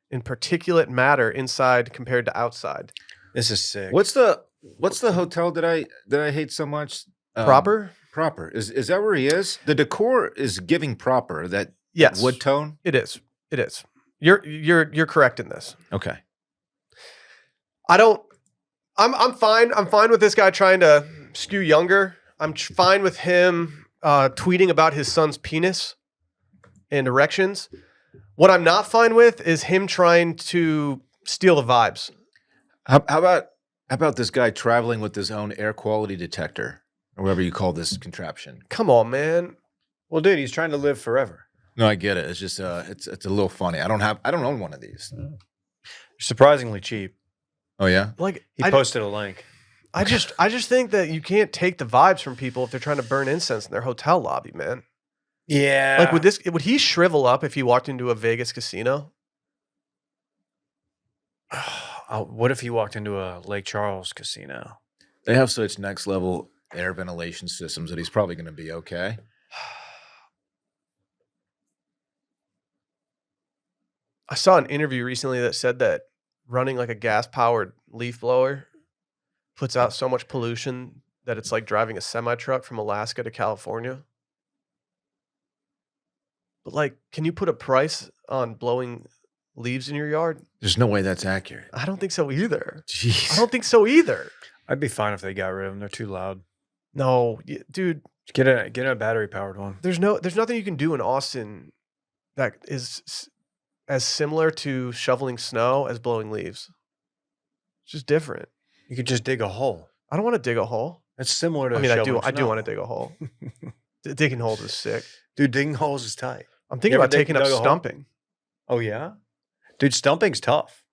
in particulate matter inside compared to outside. This is sick. What's the hotel that I hate so much? Proper? Proper. Is that where he is? The decor is giving proper that Yes. wood tone. It is. It is. You're correct in this. Okay. I'm fine. I'm fine with this guy trying to skew younger. I'm fine with him tweeting about his son's penis and erections. What I'm not fine with is him trying to steal the vibes. How about this guy traveling with his own air quality detector, or whatever you call this contraption? Come on, man. Well, dude, he's trying to live forever. No, I get it. It's just it's a little funny. I don't own one of these. Surprisingly cheap. Oh yeah. Like He posted a link. I just think that you can't take the vibes from people if they're trying to burn incense in their hotel lobby, man. Yeah. Like would he shrivel up if he walked into a Vegas casino? What if he walked into a Lake Charles casino? They have such next level air ventilation systems that he's probably going to be okay. I saw an interview recently that said that running like a gas-powered leaf blower puts out so much pollution that it's like driving a semi-truck from Alaska to California. But like, can you put a price on blowing leaves in your yard? There's no way that's accurate. I don't think so either. Jeez. I don't think so either. I'd be fine if they got rid of them. They're too loud. No, dude, Get a battery powered one. there's nothing you can do in Austin that is as similar to shoveling snow as blowing leaves. It's just different. You could just dig a hole. I don't want to dig a hole. It's similar to. I mean, I do shoveling want to snow. dig a hole. Digging holes is sick. Dude, digging holes is tight. I'm thinking You ever about taking up dug a hole? stumping. Oh yeah, dude, stumping's tough.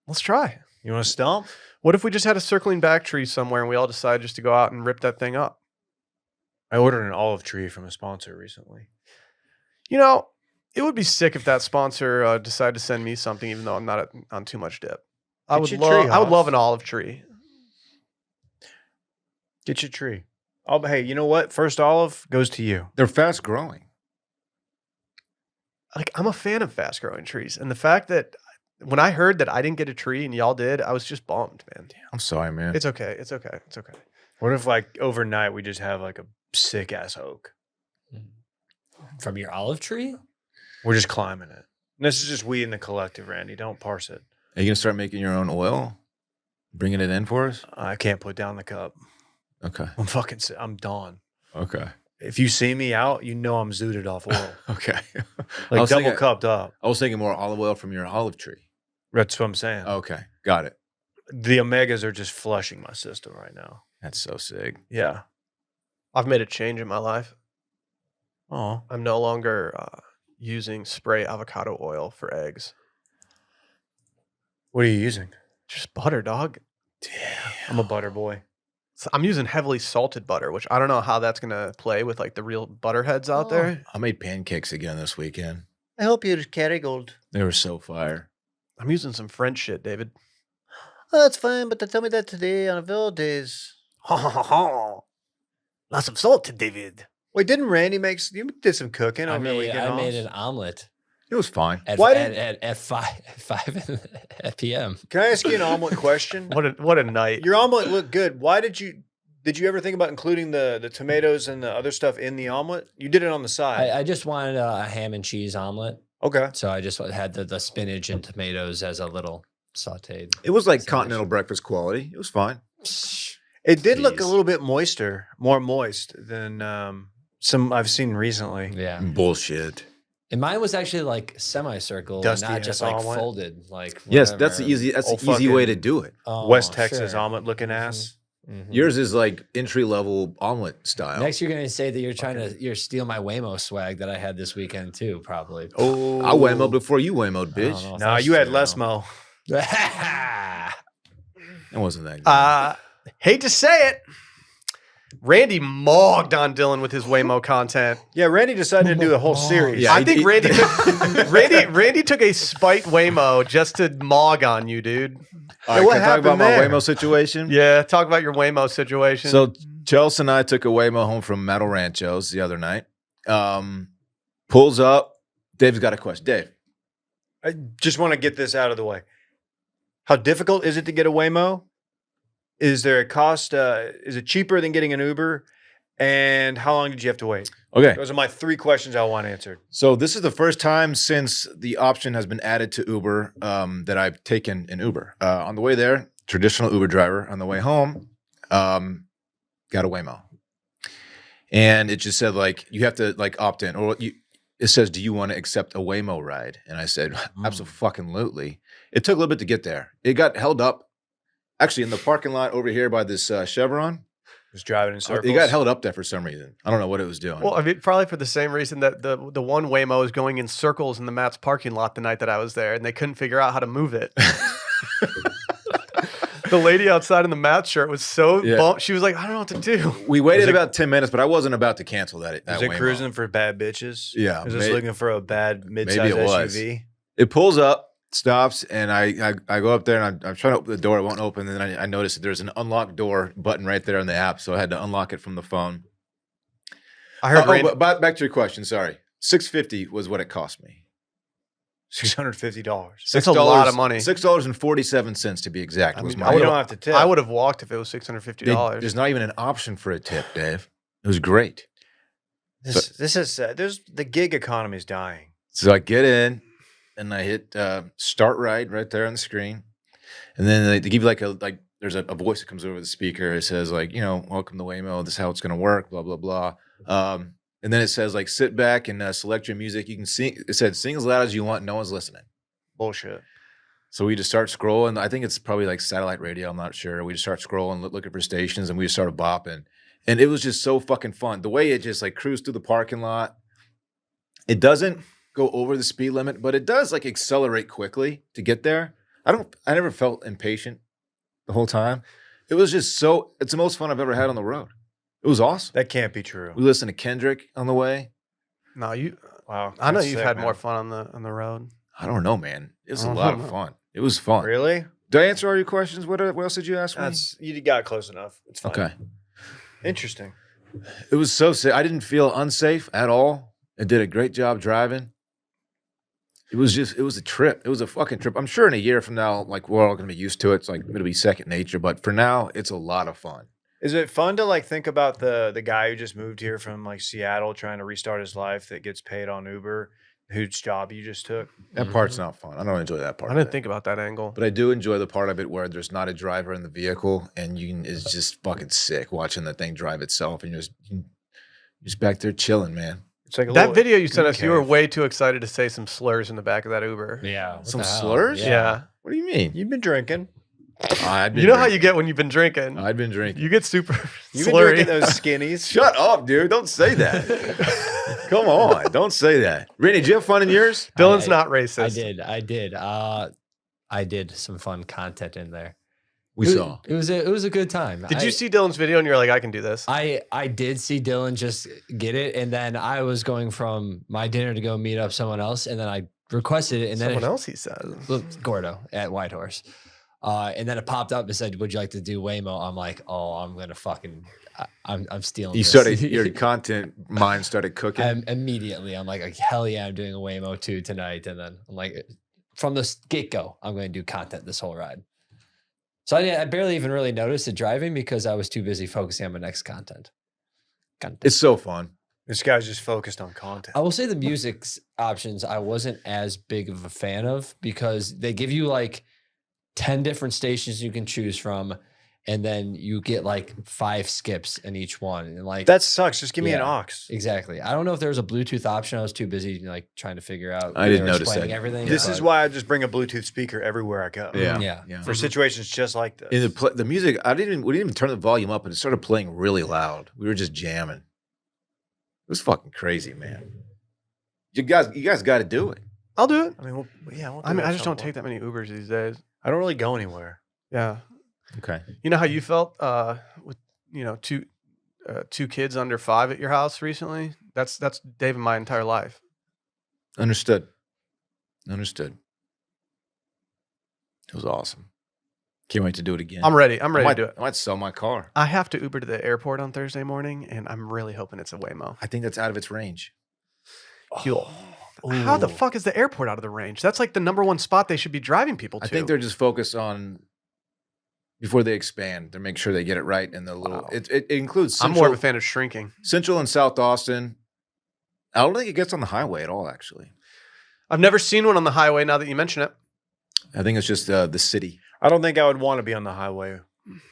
Let's try. You want to stump? What if we just had a circling back tree somewhere and we all decide just to go out and rip that thing up? I ordered an olive tree from a sponsor recently. You know, it would be sick if that sponsor decided to send me something, even though I'm not on too much dip. I Get would your tree love. I would off. love an olive tree. Get your tree. Oh, hey, you know what? First olive goes to you. They're fast growing. Like, I'm a fan of fast growing trees, and the fact that when I heard that I didn't get a tree and y'all did, I was just bummed, man. I'm sorry, man. It's okay. It's okay. It's okay. What if like overnight we just have like a sick ass oak? From your olive tree? We're just climbing it. And this is just we in the collective, Randy. Don't parse it. Are you gonna start making your own oil? Bringing it in for us? I can't put down the cup. Okay. I'm done. Okay. If you see me out, you know I'm zooted off oil. Okay. I Like was double thinking- cupped up. I was thinking more olive oil from your olive tree. That's what I'm saying. Okay. Got it. The omegas are just flushing my system right now. That's so sick. Yeah. I've made a change in my life. Oh. I'm no longer using spray avocado oil for eggs. What are you using? Just butter, dog. I'm a butter boy. So I'm using heavily salted butter, which I don't know how that's gonna play with like the real butterheads out there. I made pancakes again this weekend. I hope you're carry gold. They were so fire. I'm using some French shit, David. Oh, that's fine, but they tell me that today on Avil days. Lots of salt, David. Wait, didn't Randy you did some cooking I over the made, weekend? I made Hoss? an omelet It was fine. at, Why at 5 p.m. Can I ask you an omelet question? What a night. Your omelet looked good. Why did you ever think about including the tomatoes and the other stuff in the omelet? You did it on the side. I just wanted a ham and cheese omelet. Okay. So I just had the spinach and tomatoes as a little sauteed. It was like Sandwich. continental breakfast quality. It was fine. It did look a Jeez. little bit more moist than some I've seen recently. Yeah. Bullshit. And mine was actually like semicircle, and Dusty not just ass like omelet. folded. Like Yes, that's the whatever. easy. That's Oh, the easy way to fucking- do it. Oh, West Texas sure. omelet looking ass. Mhm. Yours is like entry level omelet style. Next, you're gonna say that you're steal my Waymo swag that I had this weekend too, probably. Oh, I Waymoed before you Waymoed, I don't bitch. know if Nah, that's you had true. Lesmo. It wasn't that good. Hate to say it. Randy mogged on Dillon with his Waymo content. Yeah, Randy decided to do the whole series. Yeah, I he- think he- Randy took, Randy took a spite Waymo just to mog on you, dude. All right, what can I talk about happened my there? Waymo situation? Yeah, talk about your Waymo situation. So Chelsea and I took a Waymo home from Metal Ranchos the other night. Pulls up. Dave's got a question. Dave, I just want to get this out of the way. How difficult is it to get a Waymo? Is there a cost? Is it cheaper than getting an Uber? And how long did you have to wait? okay. Those are my 3 questions I want answered. So this is the first time since the option has been added to Uber that I've taken an Uber. On the way there, traditional Uber driver. On the way home, got a Waymo, and it just said like you have to like opt in, or it says, "Do you want to accept a Waymo ride?" And I said, "Absolutely." It took a little bit to get there. It got held up, actually, in the parking lot over here by this Chevron. Just driving in circles. It got held up there for some reason. I don't know what it was doing. well, I mean, probably for the same reason that the one Waymo is going in circles in the Matt's parking lot the night that I was there, and they couldn't figure out how to move it. The lady outside in the Matt's shirt was so Yeah. bummed. She was like, I don't know what to do. We waited Was it- about 10 minutes, but I wasn't about to cancel that. Is that it Waymo. cruising for bad bitches? Yeah, Is this may- looking for a bad mid-size it was. SUV? It pulls up, stops, and I go up there and I'm trying to open the door. It won't open. And then I noticed that there's an unlock door button right there in the app, so I had to unlock it from the phone. I heard Randy. but back to your question. Sorry, $650 was what it cost me. $650. That's a lot of money. $6.47 to be exact. I was mean, my You don't have to tip. I would have walked if it was $650. There's not even an option for a tip, Dave. It was great. This is there's the gig economy is dying. So I get in and I hit start right there on the screen. And then they give you like there's a voice that comes over the speaker. It says like, welcome to Waymo. This is how it's going to work, blah, blah, blah. And then it says like, sit back and select your music. You can sing. It said, sing as loud as you want. No one's listening. Bullshit. So we just start scrolling. I think it's probably like satellite radio. I'm not sure. We just start scrolling, looking for stations, and we just started bopping. And it was just so fucking fun. The way it just like cruised through the parking lot. It doesn't go over the speed limit, but it does like accelerate quickly to get there. I never felt impatient the whole time. It was just it's the most fun I've ever had on the road. It was awesome. That can't be true. We listened to Kendrick on the way. No, Wow. I know that's you've sick, had man. more fun on the road. I don't know, man. It was a I lot don't of know. fun. It was fun. Really? Did I answer all your questions? What else did you ask me? You got close enough. It's fine. Okay. Interesting. It was so sick. I didn't feel unsafe at all. It did a great job driving. It was a trip. It was a fucking trip. I'm sure in a year from now, like we're all going to be used to it. It's like it'll be second nature. But for now, it's a lot of fun. Is it fun to like think about the guy who just moved here from like Seattle trying to restart his life that gets paid on Uber, whose job you just took? That part's not fun. I don't enjoy that part. I of didn't it. think about that angle. But I do enjoy the part of it where there's not a driver in the vehicle, and it's just fucking sick watching the thing drive itself, and you're just back there chilling, man. It's like a That little video you sent goon us, you were cave. way too excited to say some slurs in the back of that Uber. Yeah. what Some the hell? slurs? Yeah. What do you mean? You've been drinking. I'd been You know how you drinking. get when you've been drinking? I'd been drinking. You get super You've been slurry. drinking those skinnies. Shut up, dude. Don't say that. Come on. Don't say that. Randy, did you have fun in yours? Dylan's I- not racist. I did. I did some fun content in there. We It- saw. It was a good time. Did you see Dylan's video and you're like, I can do this? I did see Dillon just get it, and then I was going from my dinner to go meet up someone else, and then I requested it, and then Someone else, he says. Gordo at Whitehorse, and then it popped up and said, "Would you like to do Waymo?" I'm like, "Oh, I'm gonna fucking, I'm stealing." You this. started, your content mind started cooking. Immediately. I'm like, hell yeah, I'm doing a Waymo 2 tonight, and then I'm like, from the get go, I'm going to do content this whole ride. So I barely even really noticed it driving because I was too busy focusing on my next content. It's so fun. This guy's just focused on content. I will say the music's options I wasn't as big of a fan of because they give you like 10 different stations you can choose from, and then you get like 5 skips in each one. And like That sucks. Just give me an Yeah. aux. exactly. I don't know if there was a Bluetooth option. I was too busy like trying to figure out. I they didn't were notice explaining that. everything. This is but- why I just bring a Bluetooth speaker everywhere I go. Yeah. For situations just like this. In the music, we didn't even turn the volume up, and it started playing really loud. We were just jamming. It was fucking crazy, man. You guys got to do it. I'll do it. I mean, we'll do I mean, it I at just some don't take point. that many Ubers these days. I don't really go anywhere. Yeah. Okay. You know how you felt with two kids under 5 at your house recently? That's Dave and my entire life. Understood. It was awesome. Can't wait to do it again. I'm ready. I'm ready to do it. I might sell my car. I have to Uber to the airport on Thursday morning, and I'm really hoping it's a Waymo. I think that's out of its range. How the fuck is the airport out of the range? That's like the number one spot they should be driving people to. I think they're just focused on before they expand. They make sure they get it right in the little. Wow. It includes. I'm more of a fan of shrinking. Central and South Austin. I don't think it gets on the highway at all. Actually, I've never seen one on the highway. Now that you mention it, I think it's just the city. I don't think I would want to be on the highway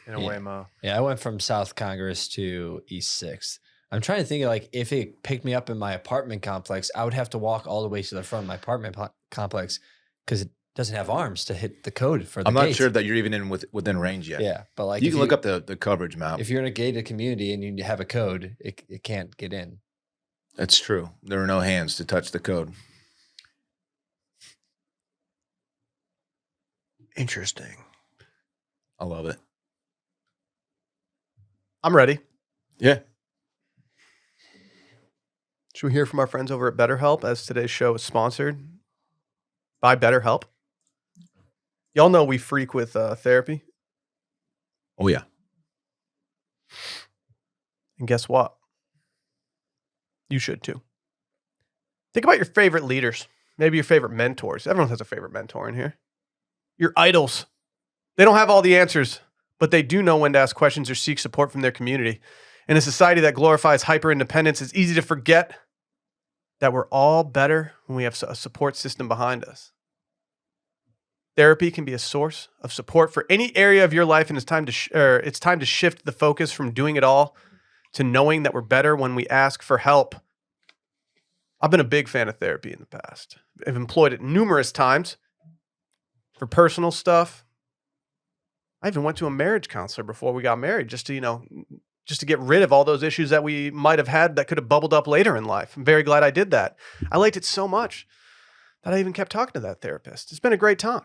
in a Yeah. Waymo. Yeah, I went from South Congress to East 6th. I'm trying to think of like if it picked me up in my apartment complex, I would have to walk all the way to the front of my apartment complex because it doesn't have arms to hit the code for the I'm not gate. sure that you're even within range yet. Yeah, but like you if can look up the coverage map. if you're in a gated community and you have a code, it can't get in. That's true. There are no hands to touch the code. Interesting. I love it. I'm ready. Yeah. Should we hear from our friends over at BetterHelp, as today's show is sponsored by BetterHelp? Y'all know we freak with therapy. Oh yeah. And guess what? You should too. Think about your favorite leaders. Maybe your favorite mentors. Everyone has a favorite mentor in here. Your idols. They don't have all the answers, but they do know when to ask questions or seek support from their community. In a society that glorifies hyper-independence, it's easy to forget that we're all better when we have a support system behind us. Therapy can be a source of support for any area of your life, and it's time to shift the focus from doing it all to knowing that we're better when we ask for help. I've been a big fan of therapy in the past. I've employed it numerous times for personal stuff. I even went to a marriage counselor before we got married just to get rid of all those issues that we might have had that could have bubbled up later in life. I'm very glad I did that. I liked it so much that I even kept talking to that therapist. It's been a great time.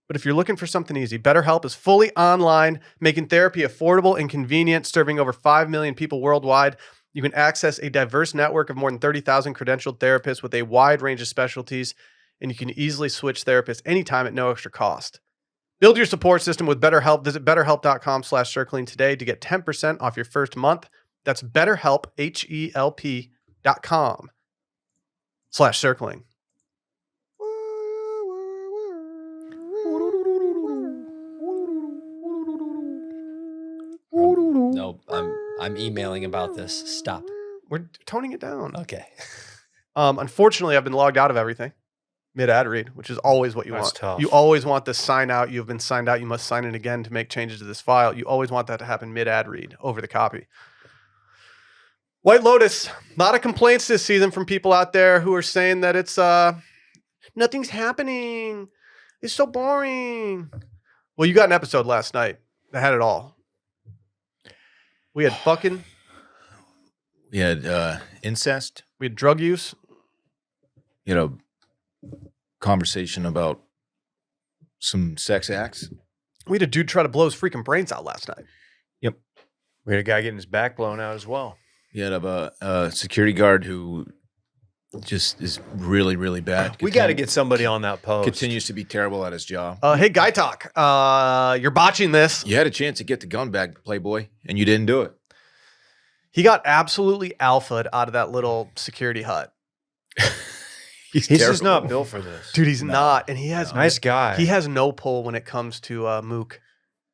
But if you're looking for something easy, BetterHelp is fully online, making therapy affordable and convenient, serving over 5 million people worldwide. You can access a diverse network of more than 30,000 credentialed therapists with a wide range of specialties, and you can easily switch therapists anytime at no extra cost. Build your support system with BetterHelp. Visit BetterHelp.com/circling today to get 10% off your first month. That's BetterHelp, HELP.com/circling. No, I'm emailing about this. Stop. We're toning it down. Okay. Unfortunately, I've been logged out of everything mid-ad read, which is always what you That's want. tough. You always want the sign out. You've been signed out. You must sign in again to make changes to this file. You always want that to happen mid-ad read over the copy. White Lotus. A lot of complaints this season from people out there who are saying that it's nothing's happening. It's so boring. Well, you got an episode last night that had it all. We had fucking. We had incest. We had drug use. You know, conversation about some sex acts. We had a dude try to blow his freaking brains out last night. Yep. We had a guy getting his back blown out as well. You had a security guard who just is really, really bad. We got to get somebody on that post. Continues to be terrible at his job. Hey, Guy Talk. You're botching this. You had a chance to get the gun back, Playboy, and you didn't do it. He got absolutely alphaed out of that little security hut. He's He's terrible. just not built for this. Dude, he's not. And he has Nice guy. He has no pull when it comes to Mook.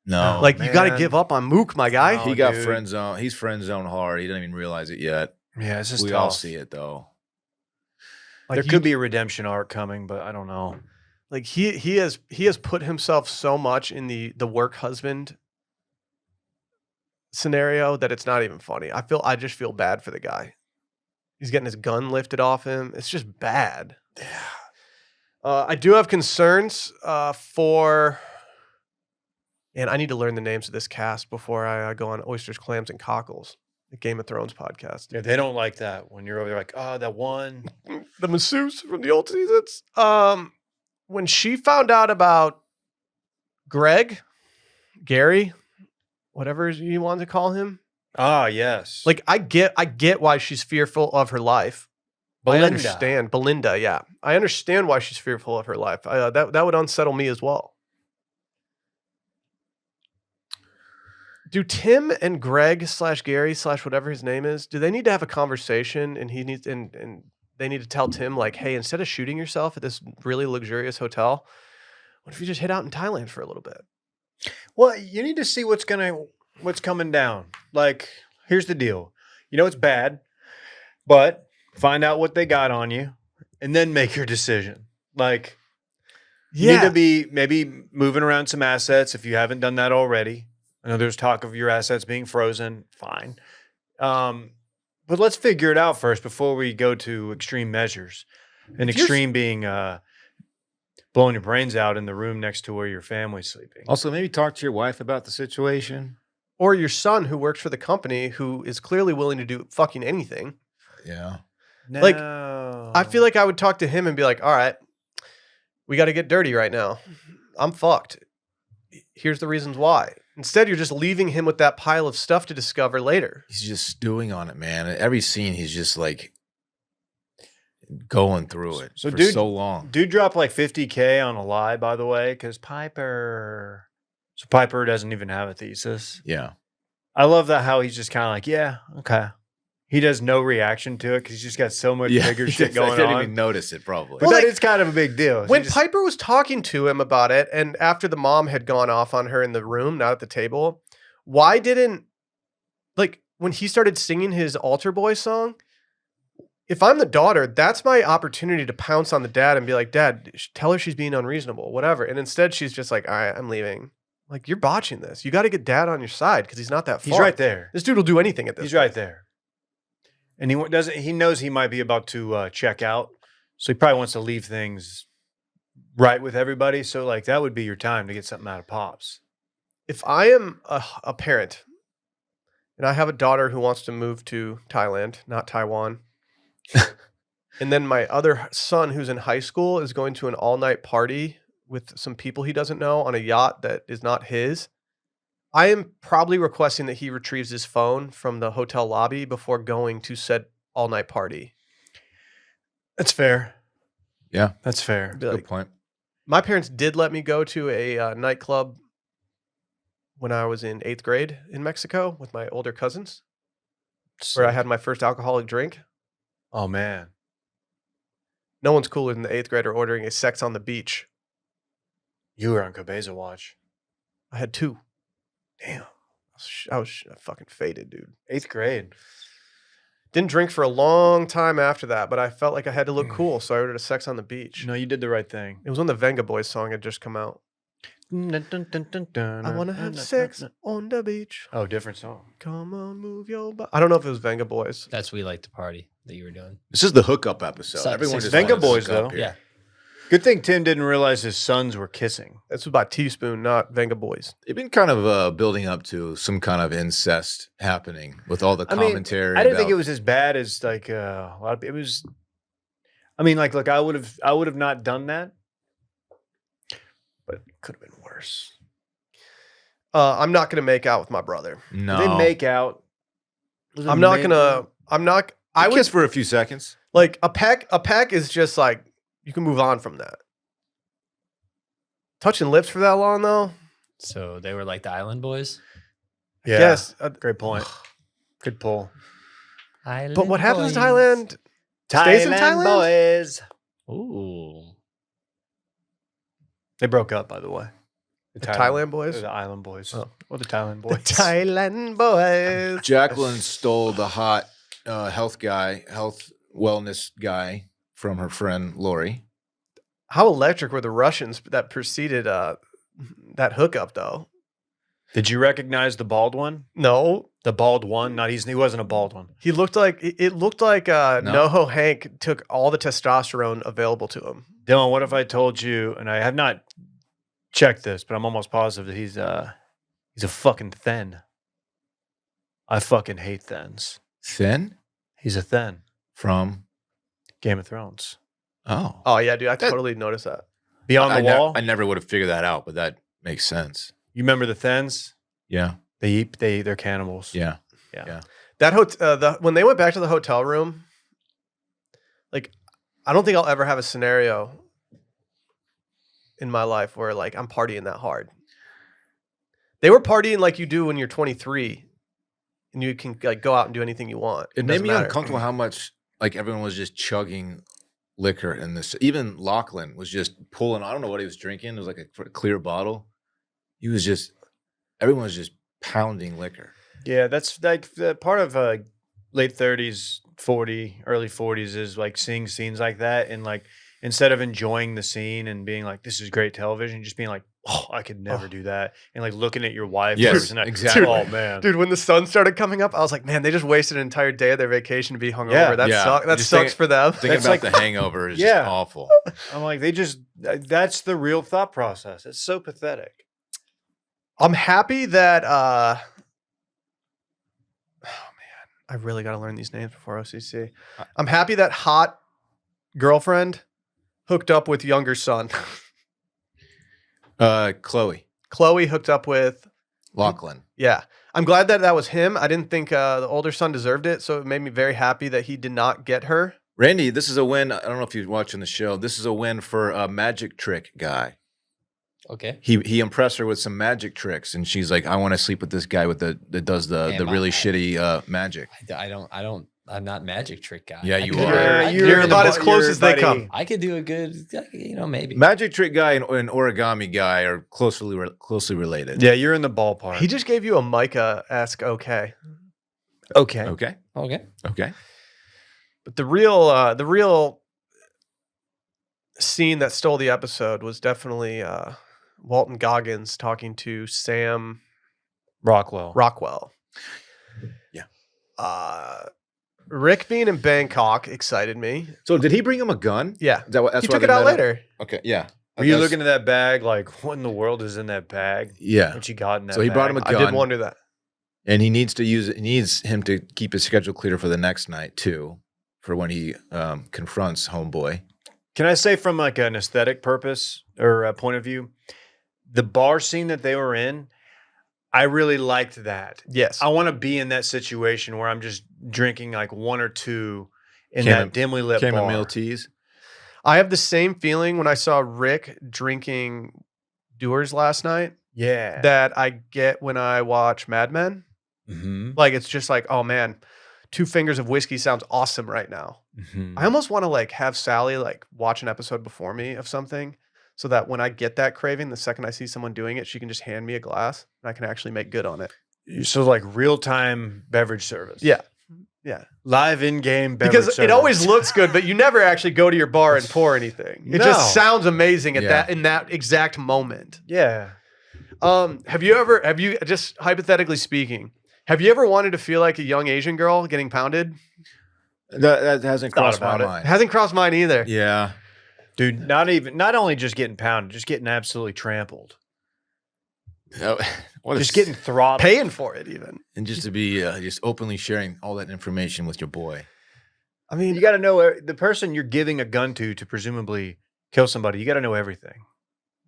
No. Like, you got to man. give up on Mook, my guy. No. he got dude. friend zone. He's friend zone hard. He doesn't even realize it yet. Yeah, it's just We tough. all see it though. Like, There you- could be a redemption arc coming, but I don't know. Like he has put himself so much in the work husband scenario that it's not even funny. I just feel bad for the guy. He's getting his gun lifted off him. It's just bad. Yeah. I do have concerns for, and I need to learn the names of this cast before I go on Oysters, Clams, and Cockles, the Game of Thrones podcast. Yeah, they don't like that when you're over there like, oh, that one. The masseuse from the old seasons. When she found out about Gary, whatever you want to call him, Ah, yes. like I get why she's fearful of her life. I Belinda. understand Belinda. Yeah, I understand why she's fearful of her life. That would unsettle me as well. Do Tim and Greg / Gary / whatever his name is, do they need to have a conversation and they need to tell Tim, like, hey, instead of shooting yourself at this really luxurious hotel, what if you just hit out in Thailand for a little bit? Well, you need to see what's coming down. Like, here's the deal. You know it's bad, but find out what they got on you and then make your decision. Like, you need to be maybe moving around some assets if you haven't done that already. I know there's talk of your assets being frozen. Fine. But let's figure it out first before we go to extreme measures. And extreme being blowing your brains out in the room next to where your family's sleeping. Also, maybe talk to your wife about the situation. Or your son who works for the company who is clearly willing to do fucking anything. Yeah. Like, No. I feel like I would talk to him and be like, all right, we got to get dirty right now. I'm fucked. Here's the reasons why. Instead, you're just leaving him with that pile of stuff to discover later. He's just stewing on it, man. Every scene, he's just like going through it So for dude- so long. Dude dropped like $50K on a lie, by the way, because Piper doesn't even have a thesis. Yeah. I love that how he's just kind of like, yeah, okay. he does no reaction to it because he's just got so much bigger shit going I didn't on. even notice it probably. But that is kind of a big deal. When Piper was talking to him about it, and after the mom had gone off on her in the room, not at the table, why didn't, like, when he started singing his altar boy song, if I'm the daughter, that's my opportunity to pounce on the dad and be like, Dad, tell her she's being unreasonable, whatever. And instead, she's just like, all right, I'm leaving. Like, you're botching this. You got to get dad on your side because he's not that far. He's right there. This dude will do anything at this He's point. right there. And he doesn't. He knows he might be about to check out, so he probably wants to leave things right with everybody. So, like, that would be your time to get something out of Pops. If I am a parent and I have a daughter who wants to move to Thailand, not Taiwan, and then my other son who's in high school is going to an all-night party with some people he doesn't know on a yacht that is not his, I am probably requesting that he retrieves his phone from the hotel lobby before going to said all-night party. That's fair. Yeah, That's fair. Be like, good point. my parents did let me go to a nightclub when I was in 8th grade in Mexico with my older cousins, where I had my first alcoholic drink. Oh man, No one's cooler than the 8th grader ordering a sex on the beach. you were on Cabeza watch. I had 2. Damn, I was fucking faded, dude. 8th grade. Didn't drink for a long time after that, but I felt like I had to look cool, so I ordered a sex on the beach. No, you did the right thing. It was when the Venga Boys song had just come out. I want to have sex on the beach. Oh, different song. Come on, move your body. I don't know if it was Venga Boys. That's We Like to Party that you were doing. This is the hookup episode. Six- Everyone six just Venga wants to Boys, hook up though. here. Yeah. Good thing Tim didn't realize his sons were kissing. This was by Teaspoon, not Venga Boys. They've been kind of building up to some kind of incest happening with all the commentary. I didn't think about- it was as bad as like a lot of. It was. I mean, like, look, I would have not done that, but it could have been worse. I'm not gonna make out with my brother. No. They make out. Was it I'm not make gonna. out? I'm not. I I would kiss for a few seconds. like a peck. A peck is just like you can move on from that. Touching lips for that long though. So they were like the Island Boys. Yeah. Yes, Great point. Good pull. but what happens in Thailand? Stays in Thailand? boys. Ooh. They broke up, by the way. The Thailand boys? Or the Island boys. Oh. Or the Thailand The boys. Thailand boys. Jacqueline stole the hot health wellness guy from her friend Lori. How electric were the Russians that preceded that hookup though? Did you recognize the bald one? No, The bald one? Not he wasn't a bald one. he looked like it looked like NoHo Hank took all the testosterone available to him. Dillon, what if I told you, and I have not checked this, but I'm almost positive that he's a fucking thin. I fucking hate thins. Thin He's a thin. from Game of Thrones. Oh yeah, dude, I That- totally noticed that. Beyond the Wall. I never would have figured that out, but that makes sense. You remember the thins? Yeah. They're cannibals. Yeah. That when they went back to the hotel room, like I don't think I'll ever have a scenario in my life where like I'm partying that hard. They were partying like you do when you're 23 and you can like go out and do anything you want. It made doesn't me matter. uncomfortable how much like everyone was just chugging liquor in this. Even Lachlan was just pulling. I don't know what he was drinking. It was like a clear bottle. He was just. Everyone was just pounding liquor. Yeah, that's like the part of late 30s, 40, early 40s is like seeing scenes like that and like instead of enjoying the scene and being like, this is great television, just being like, oh, I could never do that. And like looking at your wife. Yes, and like, exactly. Oh, man. Dude, when the sun started coming up, I was like, man, they just wasted an entire day of their vacation to be hungover. Yeah. That Yeah. sucks. That Just sucks think- for them. Thinking That's about like- the hangover is Yeah. just awful. I'm like, that's the real thought process. It's so pathetic. I'm happy that oh man, I really got to learn these names before OCC. I'm happy that hot girlfriend hooked up with younger son. Chloe Chloe hooked up with Lachlan. yeah. I'm glad that that was him. I didn't think the older son deserved it, so it made me very happy that he did not get her. Randy, this is a win. I don't know if you're watching the show. This is a win for a magic trick guy. Okay. He impressed her with some magic tricks, and she's like, "I want to sleep with this guy that does the Damn, really I- shitty magic." I don't I'm not magic trick guy. Yeah, I you could- are. I You're could- about as close as they come. I could do a good, maybe. Magic trick guy and origami guy are closely related. Yeah, you're in the ballpark. He just gave you a Micah-esque okay. okay. Okay. Okay. Okay. But the real scene that stole the episode was definitely Walton Goggins talking to Sam Rockwell. Rockwell. Yeah. Rick being in Bangkok excited me. So did he bring him a gun? Yeah. Is that what, that's He why took they it out met up? later. Okay. Yeah. Were you That's- looking at that bag like, what in the world is in that bag? Yeah. What you got in that So he brought bag? him a I gun. did wonder that. And he needs to use it. He needs him to keep his schedule clear for the next night too, for when he confronts homeboy. Can I say from like an aesthetic purpose or a point of view, the bar scene that they were in, I really liked that. Yes. I want to be in that situation where I'm just drinking like one or two in Chamom- that dimly lit Chamomile bar. teas. I have the same feeling when I saw Rick drinking Doers last night Yeah. that I get when I watch Mad Men. Mm-hmm. Like, it's just like, oh man, 2 fingers of whiskey sounds awesome right now. Mm-hmm. I almost want to like have Sally like watch an episode before me of something so that when I get that craving, the second I see someone doing it, she can just hand me a glass and I can actually make good on it. So like real time beverage service. Yeah. Yeah. Live in game beverage Because service. it always looks good, but you never actually go to your bar and pour anything. It No. just sounds amazing at Yeah. in that exact moment. Yeah. Have you just hypothetically speaking, have you ever wanted to feel like a young Asian girl getting pounded? That hasn't Thought crossed my about it. mind. Hasn't crossed mine either. Yeah. Dude, not only just getting pounded, just getting absolutely trampled. What Just getting throttled. Paying for it even. and just to be just openly sharing all that information with your boy. I mean, You got to know the person you're giving a gun to presumably kill somebody. You got to know everything.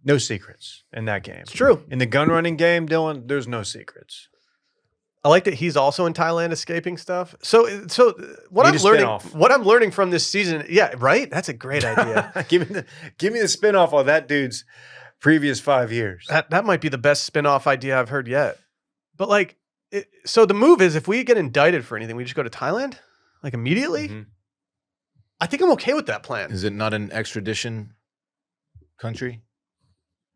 No secrets in that game. it's true. In the gun running game, Dillon, there's no secrets. I like that he's also in Thailand escaping stuff. So what Need I'm a learning, spin-off. what I'm learning from this season, yeah, right. That's a great idea. give me the spinoff on that dude's previous 5 years. that might be the best spin-off idea I've heard yet. But like, so the move is if we get indicted for anything, we just go to Thailand, like immediately. Mhm. I think I'm okay with that plan. Is it not an extradition country?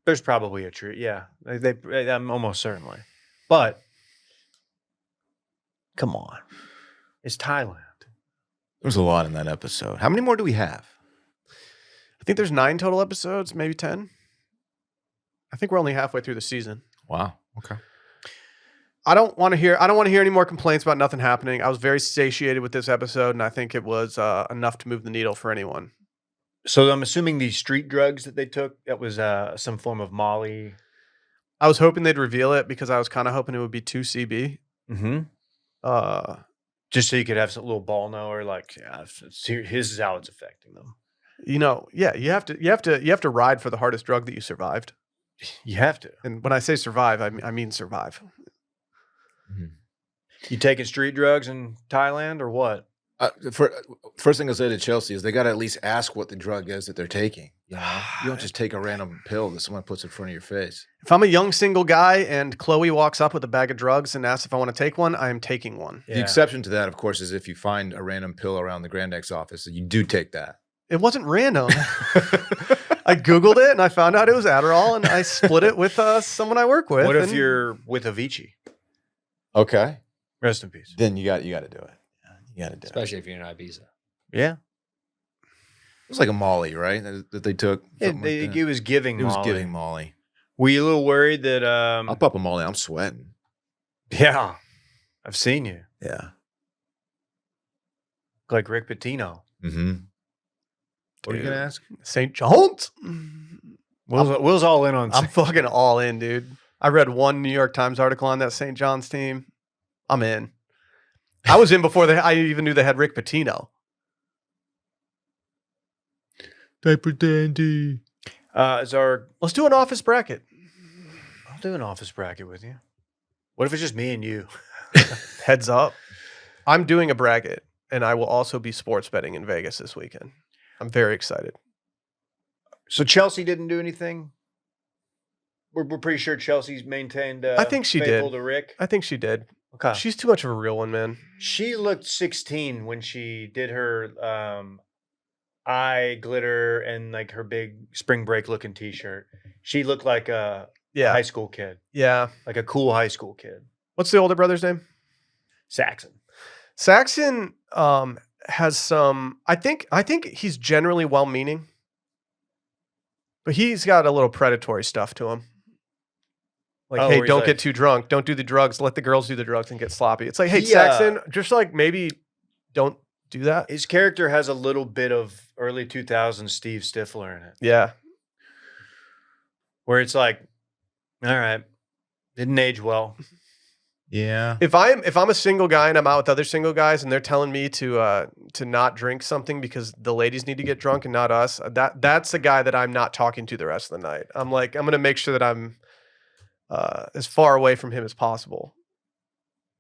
There's probably a true, yeah. I'm almost certainly. But come on, it's Thailand. There's a lot in that episode. How many more do we have? I think there's 9 total episodes, maybe 10. I think we're only halfway through the season. Wow. Okay. I don't want to hear any more complaints about nothing happening. I was very satiated with this episode, and I think it was enough to move the needle for anyone. So I'm assuming these street drugs that they took, that was some form of Molly. I was hoping they'd reveal it because I was kind of hoping it would be 2CB. Mm-hmm. Just so you could have some little ball knower, like, yeah, this is how it's affecting them. You know, yeah, you have to ride for the hardest drug that you survived. You have to. And when I say survive, I mean survive. You taking street drugs in Thailand or what? First thing I say to Chelsea is they got to at least ask what the drug is that they're taking. You know? You don't just take a random pill that someone puts in front of your face. If I'm a young single guy and Chloe walks up with a bag of drugs and asks if I want to take one, I am taking one. The exception to that, of course, is if you find a random pill around the Grand X office, you do take that. It wasn't random. I Googled it and I found out it was Adderall and I split it with someone I work with. What if and you're with Avicii? Okay. Rest in peace. Then you got to do it. You got to do it. Especially if you're in Ibiza. Yeah. It was like a Molly, right? That they took. Something like It that. was giving It was Molly. giving Molly. Were you a little worried that I'll pop a Molly. I'm sweating. yeah, I've seen you. Yeah. Like Rick Pitino. Mm-hmm. What are you Dude. gonna ask? St. John's. Will's all in on I'm fucking all in, dude. I read one New York Times article on that St. John's team. I'm in. I was in before I even knew they had Rick Pitino. Diaper Dandy. Let's do an office bracket. I'll do an office bracket with you. What if it's just me and you? Heads up. I'm doing a bracket, and I will also be sports betting in Vegas this weekend. I'm very excited. So Chelsea didn't do anything? We're pretty sure Chelsea's maintained I think she faithful did. to Rick. I think she did. Okay. She's too much of a real one, man. She looked 16 when she did her eye glitter and like her big spring break looking t-shirt. She looked like a Yeah. high school kid, Yeah. like a cool high school kid. What's the older brother's name? Saxon. Saxon has some. I think he's generally well-meaning, but he's got a little predatory stuff to him. Like, Oh, hey, where he's don't like- get too drunk. Don't do the drugs. Let the girls do the drugs and get sloppy. It's like, hey, He, Saxon, just like maybe don't do that. His character has a little bit of early 2000s Steve Stifler in it, Yeah. where it's like, all right, didn't age well. Yeah. If I'm a single guy and I'm out with other single guys and they're telling me to not drink something because the ladies need to get drunk and not us, that's a guy that I'm not talking to the rest of the night. I'm like, I'm gonna make sure that I'm as far away from him as possible.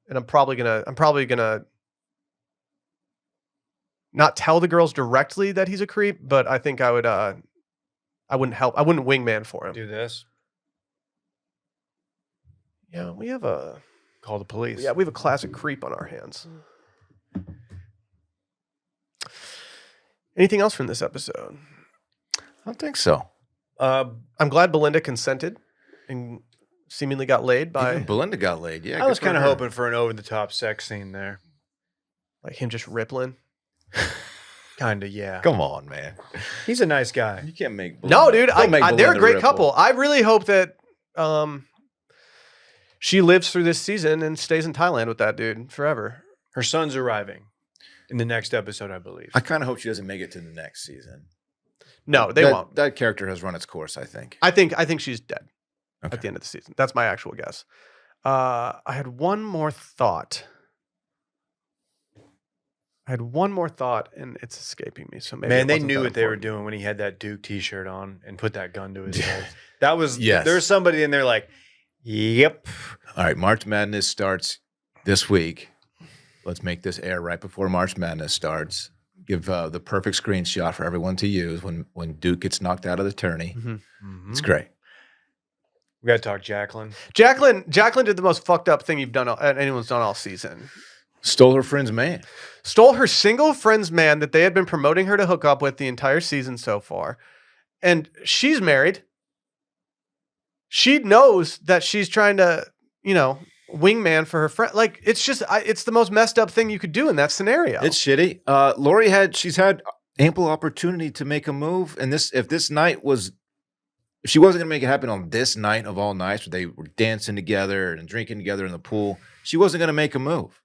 And I'm probably gonna not tell the girls directly that he's a creep, but I think I wouldn't wingman for him. Do this. Yeah, we have a Call the police. classic creep on our hands. Anything else from this episode? I don't think so. I'm glad Belinda consented and seemingly got laid by Even Belinda got laid. Yeah. I was kind of hoping for an over-the-top sex scene there. like him just rippling. Kind of, yeah. Come on, man. He's a nice guy. You can't make No, Belinda- dude, don't make they're a Belinda great ripple. couple. I really hope that she lives through this season and stays in Thailand with that dude forever. Her son's arriving in the next episode, I believe. I kind of hope she doesn't make it to the next season. No, they That- won't. That character has run its course, I think. I think she's dead Okay. at the end of the season. That's my actual guess. I had one more thought. And it's escaping me. So maybe Man, it they wasn't knew that what they were important. doing when he had that Duke t-shirt on and put that gun to his head. That was, Yes. there's somebody in there like, yep. All right, March Madness starts this week. Let's make this air right before March Madness starts. Give the perfect screenshot for everyone to use when Duke gets knocked out of the tourney. Mhm. It's great. We got to talk Jacqueline. Jacqueline did the most fucked up thing anyone's done all season. Stole her friend's man. Stole her single friend's man that they had been promoting her to hook up with the entire season so far. And she's married. She knows that she's trying to, wingman for her friend. Like, it's just, it's the most messed up thing you could do in that scenario. It's shitty. Lori she's had ample opportunity to make a move. And if she wasn't going to make it happen on this night of all nights where they were dancing together and drinking together in the pool, she wasn't going to make a move.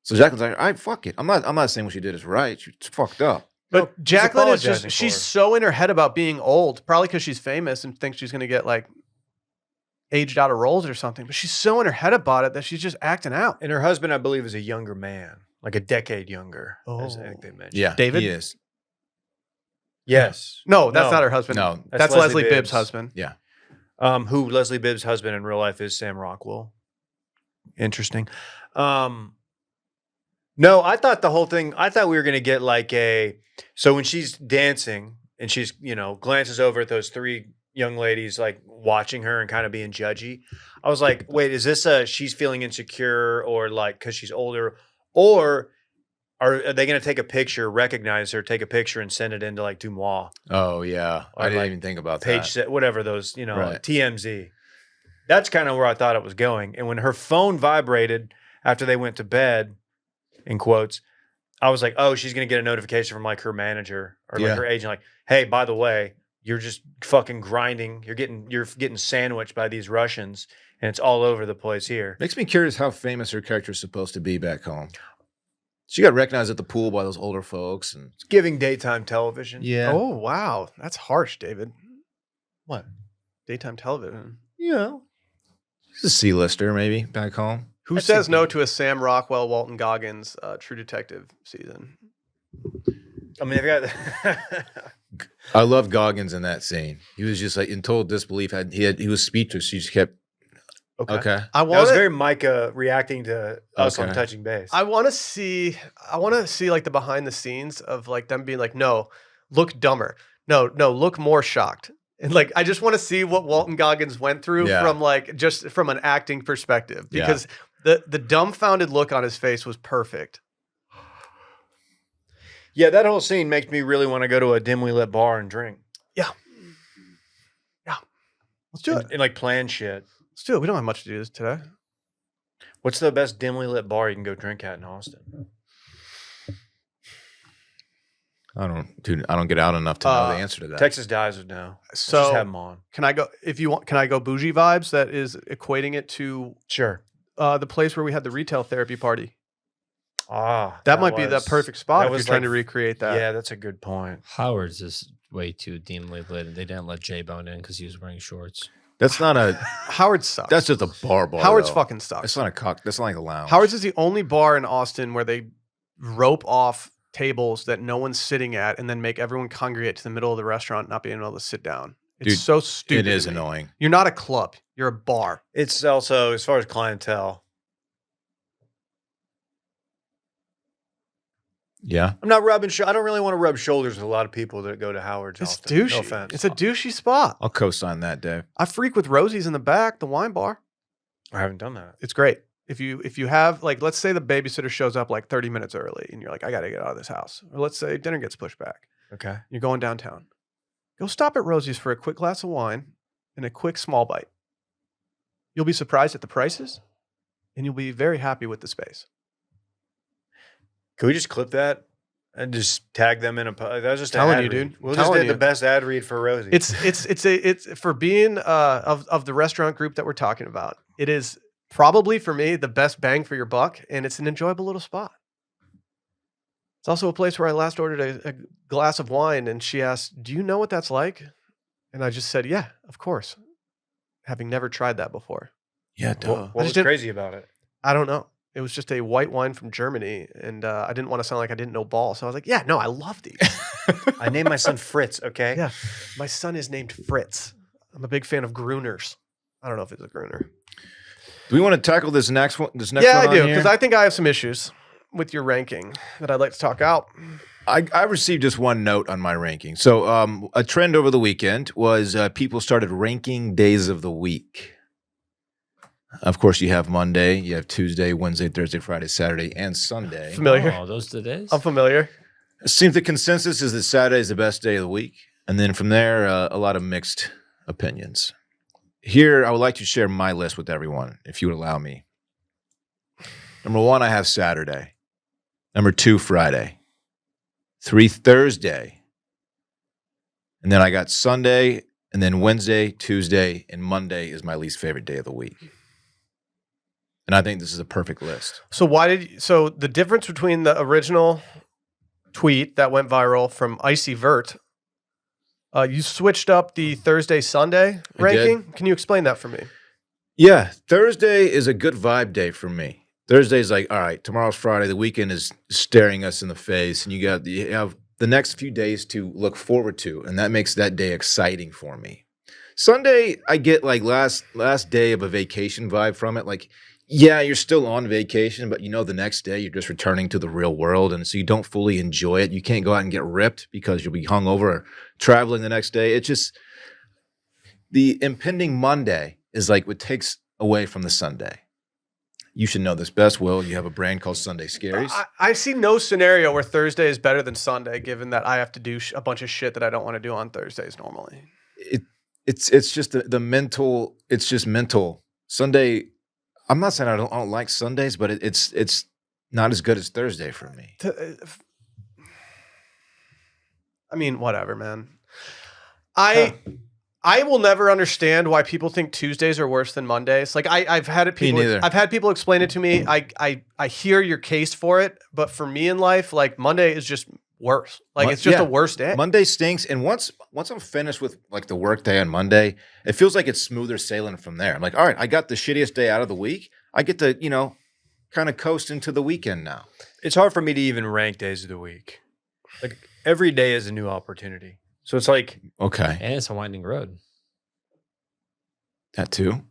So Jacqueline's like, all right, fuck it. I'm not saying what she did is right. She's fucked up. But he's Jacqueline is apologizing just, for she's her. so in her head about being old, probably because she's famous and thinks she's going to get like aged out of roles or something. But she's so in her head about it that she's just acting out. And her husband, I believe, is a younger man, like a decade younger, as I Oh. think they mentioned. Yeah, David? he is. Yes. No, that's not her husband. No. That's Leslie Bibbs' husband. Yeah. Who Leslie Bibbs' husband in real life is Sam Rockwell. Interesting. No, I thought we were going to get like so when she's dancing and she's, glances over at those three young ladies, like watching her and kind of being judgy. I was like, wait, is this she's feeling insecure or like, cause she's older, or are they going to take a picture, recognize her, take a picture and send it into like Dumois? Oh, yeah. Or I didn't like even think about Page that. set, whatever those, Right. TMZ. That's kind of where I thought it was going. And when her phone vibrated after they went to bed, in quotes, I was like, oh, she's going to get a notification from like her manager or like Yeah. her agent, like, hey, by the way, you're just fucking grinding. You're getting sandwiched by these Russians and it's all over the place here. Makes me curious how famous her character is supposed to be back home. She got recognized at the pool by those older folks. And It's giving daytime television. yeah. Oh, wow. That's harsh, David. What? Daytime television. Yeah. She's a C-lister maybe back home. Who I've says seen no people. to a Sam Rockwell, Walton Goggins True Detective season? I mean, they've got. I love Goggins in that scene. He was just like in total disbelief. He was speechless. She just kept, okay. I That want was to very Micah reacting to us on Okay. Touching Base. I want to see like the behind the scenes of like them being like, no, look dumber. No, look more shocked. And like, I just want to see what Walton Goggins went through Yeah. from like, just from an acting perspective, Yeah. because The dumbfounded look on his face was perfect. Yeah, that whole scene makes me really want to go to a dimly lit bar and drink. Yeah. Let's do it. And like plan shit. Let's do it. We don't have much to do this today. What's the best dimly lit bar you can go drink at in Austin? I don't get out enough to know the answer to that. Texas Dives would know. Let's So just have them on. can I go if you want? Can I go bougie vibes? That is equating it to Sure. the place where we had the retail therapy party. Ah, That might be the perfect spot that if you're was trying to like- recreate that. Yeah, that's a good point. Howard's is way too dimly lit. They didn't let J-Bone in because he was wearing shorts. That's not a. Howard sucks. That's just a bar. Howard's though. fucking sucks. That's not a cock. That's not like a lounge. Howard's is the only bar in Austin where they rope off tables that no one's sitting at and then make everyone congregate to the middle of the restaurant, not being able to sit down. It's Dude, so stupid. It is to me. annoying. You're not a club. You're a bar. It's also, as far as clientele, Yeah. I'm not rubbing. I don't really want to rub shoulders with a lot of people that go to Howard's. It's often. douchey. No offense. It's a douchey spot. I'll co-sign that, Dave. I freak with Rosie's in the back, the wine bar. I haven't done that. It's great. If you have, like, let's say the babysitter shows up like 30 minutes early and you're like, I got to get out of this house. Or let's say dinner gets pushed back. Okay. You're going downtown. Go stop at Rosie's for a quick glass of wine and a quick small bite. You'll be surprised at the prices and you'll be very happy with the space. Can we just clip that and just tag them in a? That was just Telling an ad you, read. dude. We'll just Telling did the you. best ad read for Rosie. It's for being of the restaurant group that we're talking about. It is probably for me the best bang for your buck, and it's an enjoyable little spot. It's also a place where I last ordered a glass of wine, and she asked, "Do you know what that's like?" And I just said, "Yeah, of course," having never tried that before. Yeah, what, duh. what I was just didn't- crazy about it? I don't know. It was just a white wine from Germany, and I didn't want to sound like I didn't know ball, so I was like, "Yeah, no, I love these." I named my son Fritz. Okay. Yeah, my son is named Fritz. I'm a big fan of Gruners. I don't know if it's a Gruner. Do we want to tackle this next one? Yeah, one I do, on because here? I think I have some issues with your ranking that I'd like to talk out. I received just one note on my ranking. So a trend over the weekend was people started ranking days of the week. Of course, you have Monday, you have Tuesday, Wednesday, Thursday, Friday, Saturday, and Sunday. Familiar? Oh, those are the days? I'm familiar. It seems the consensus is that Saturday is the best day of the week. And then from there, a lot of mixed opinions. Here, I would like to share my list with everyone, if you would allow me. Number 1, I have Saturday. Number 2, Friday. 3, Thursday. And then I got Sunday, and then Wednesday, Tuesday, and Monday is my least favorite day of the week. And I think this is a perfect list. So so the difference between the original tweet that went viral from Icy Vert, you switched up the Thursday Sunday I ranking. Can you explain that for me? Yeah, Thursday is a good vibe day for me. Thursday's like, all right, tomorrow's Friday. The weekend is staring us in the face, and you have the next few days to look forward to, and that makes that day exciting for me. Sunday, I get like last day of a vacation vibe from it. Like, yeah, you're still on vacation, but the next day you're just returning to the real world, and so you don't fully enjoy it. You can't go out and get ripped because you'll be hungover or traveling the next day. It's just the impending Monday is like what takes away from the Sunday. You should know this best, Will. You have a brand called Sunday Scaries. I see no scenario where Thursday is better than Sunday, given that I have to do a bunch of shit that I don't want to do on Thursdays normally. It's just the mental. It's just mental. Sunday. I'm not saying I don't like Sundays, but it's not as good as Thursday for me. I mean, whatever, man. I will never understand why people think Tuesdays are worse than Mondays. Like I've had it people. neither. I've had people explain it to me. I hear your case for it, but for me in life, like Monday is just worse. Like it's just a worse day. Monday stinks, and once I'm finished with like the work day on Monday, it feels like it's smoother sailing from there. I'm like, all right, I got the shittiest day out of the week. I get to kind of coast into the weekend now. It's hard for me to even rank days of the week. Like every day is a new opportunity. So it's like, Okay, And it's a winding road. that too.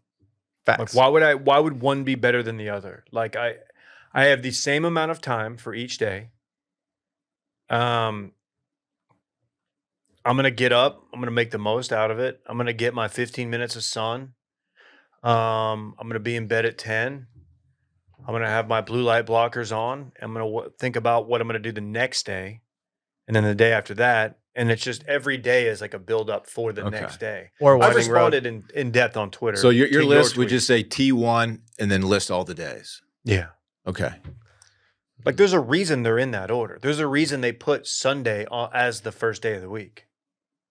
Facts. why would one be better than the other? Like I have the same amount of time for each day. I'm gonna get up. I'm gonna make the most out of it. I'm gonna get my 15 minutes of sun. I'm gonna be in bed at 10. I'm going to have my blue light blockers on. I'm going to think about what I'm going to do the next day. And then the day after that. And it's just every day is like a build up for the Okay. next day. Or I've winding road. responded in depth on Twitter. So your to list would tweet. just say T1 and then list all the days. Yeah. Okay. Like there's a reason they're in that order. There's a reason they put Sunday as the first day of the week.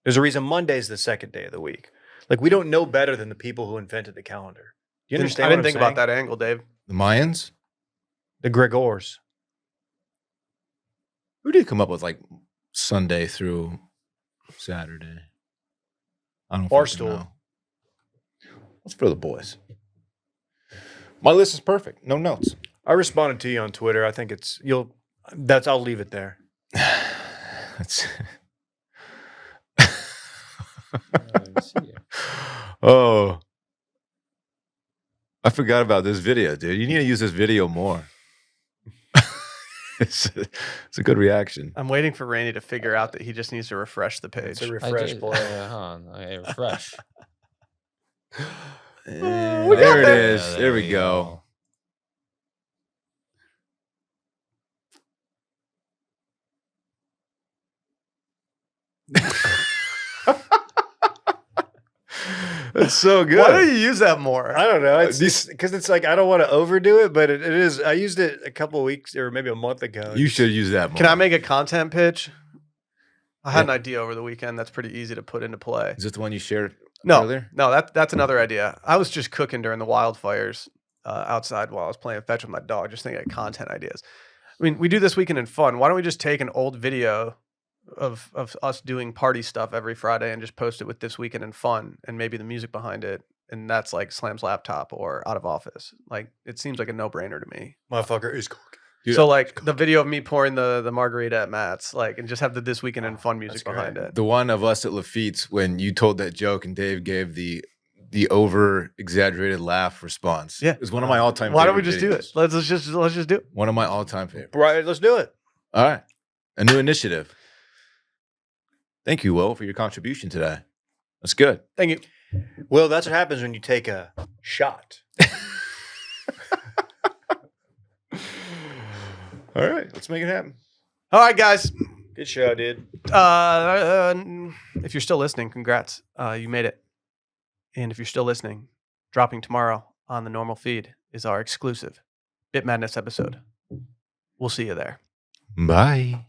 There's a reason Monday's the second day of the week. Like we don't know better than the people who invented the calendar. You understand? I didn't think about that angle, Dave. The Mayans? The Gregors. Who did come up with like Sunday through Saturday? I don't Barstool. know. That's for the boys. My list is perfect. No notes. I responded to you on Twitter. I think I'll leave it there. That's oh, I forgot about this video, dude. You need to use this video more. It's a good reaction. I'm waiting for Randy to figure out that he just needs to refresh the page. It's a refresh play. Hold on. Okay, refresh. There it is. There we go. It's so good. Why don't you use that more? I don't know. It's because it's like I don't want to overdo it, but it is. I used it a couple of weeks or maybe a month ago. You should use that more. Can I make a content pitch? I had an idea over the weekend that's pretty easy to put into play. Is this the one you shared No, earlier? no, that's another idea. I was just cooking during the wildfires outside while I was playing fetch with my dog, just thinking of content ideas. I mean, we do This Weekend in Fun. Why don't we just take an old video of us doing party stuff every Friday and just post it with This Weekend in Fun and maybe the music behind it? And that's like Slam's Laptop or Out of Office. Like, it seems like a no-brainer to me. Motherfucker is cooking. Dude, So like the video of me pouring the margarita at Matt's, like, and just have the This Weekend in Fun music behind it. The one of us at Lafitte's when you told that joke and Dave gave the over exaggerated laugh response. Yeah. It's one of my all time. Why don't we just do it? Let's just do it. One of my all time favorites. Right, let's do it. All right, a new initiative. Thank you, Will, for your contribution today. That's good. Thank you. Well, that's what happens when you take a shot. All right, let's make it happen. All right, guys. Good show, dude. If you're still listening, congrats. You made it. And if you're still listening, dropping tomorrow on the normal feed is our exclusive Bit Madness episode. We'll see you there. Bye.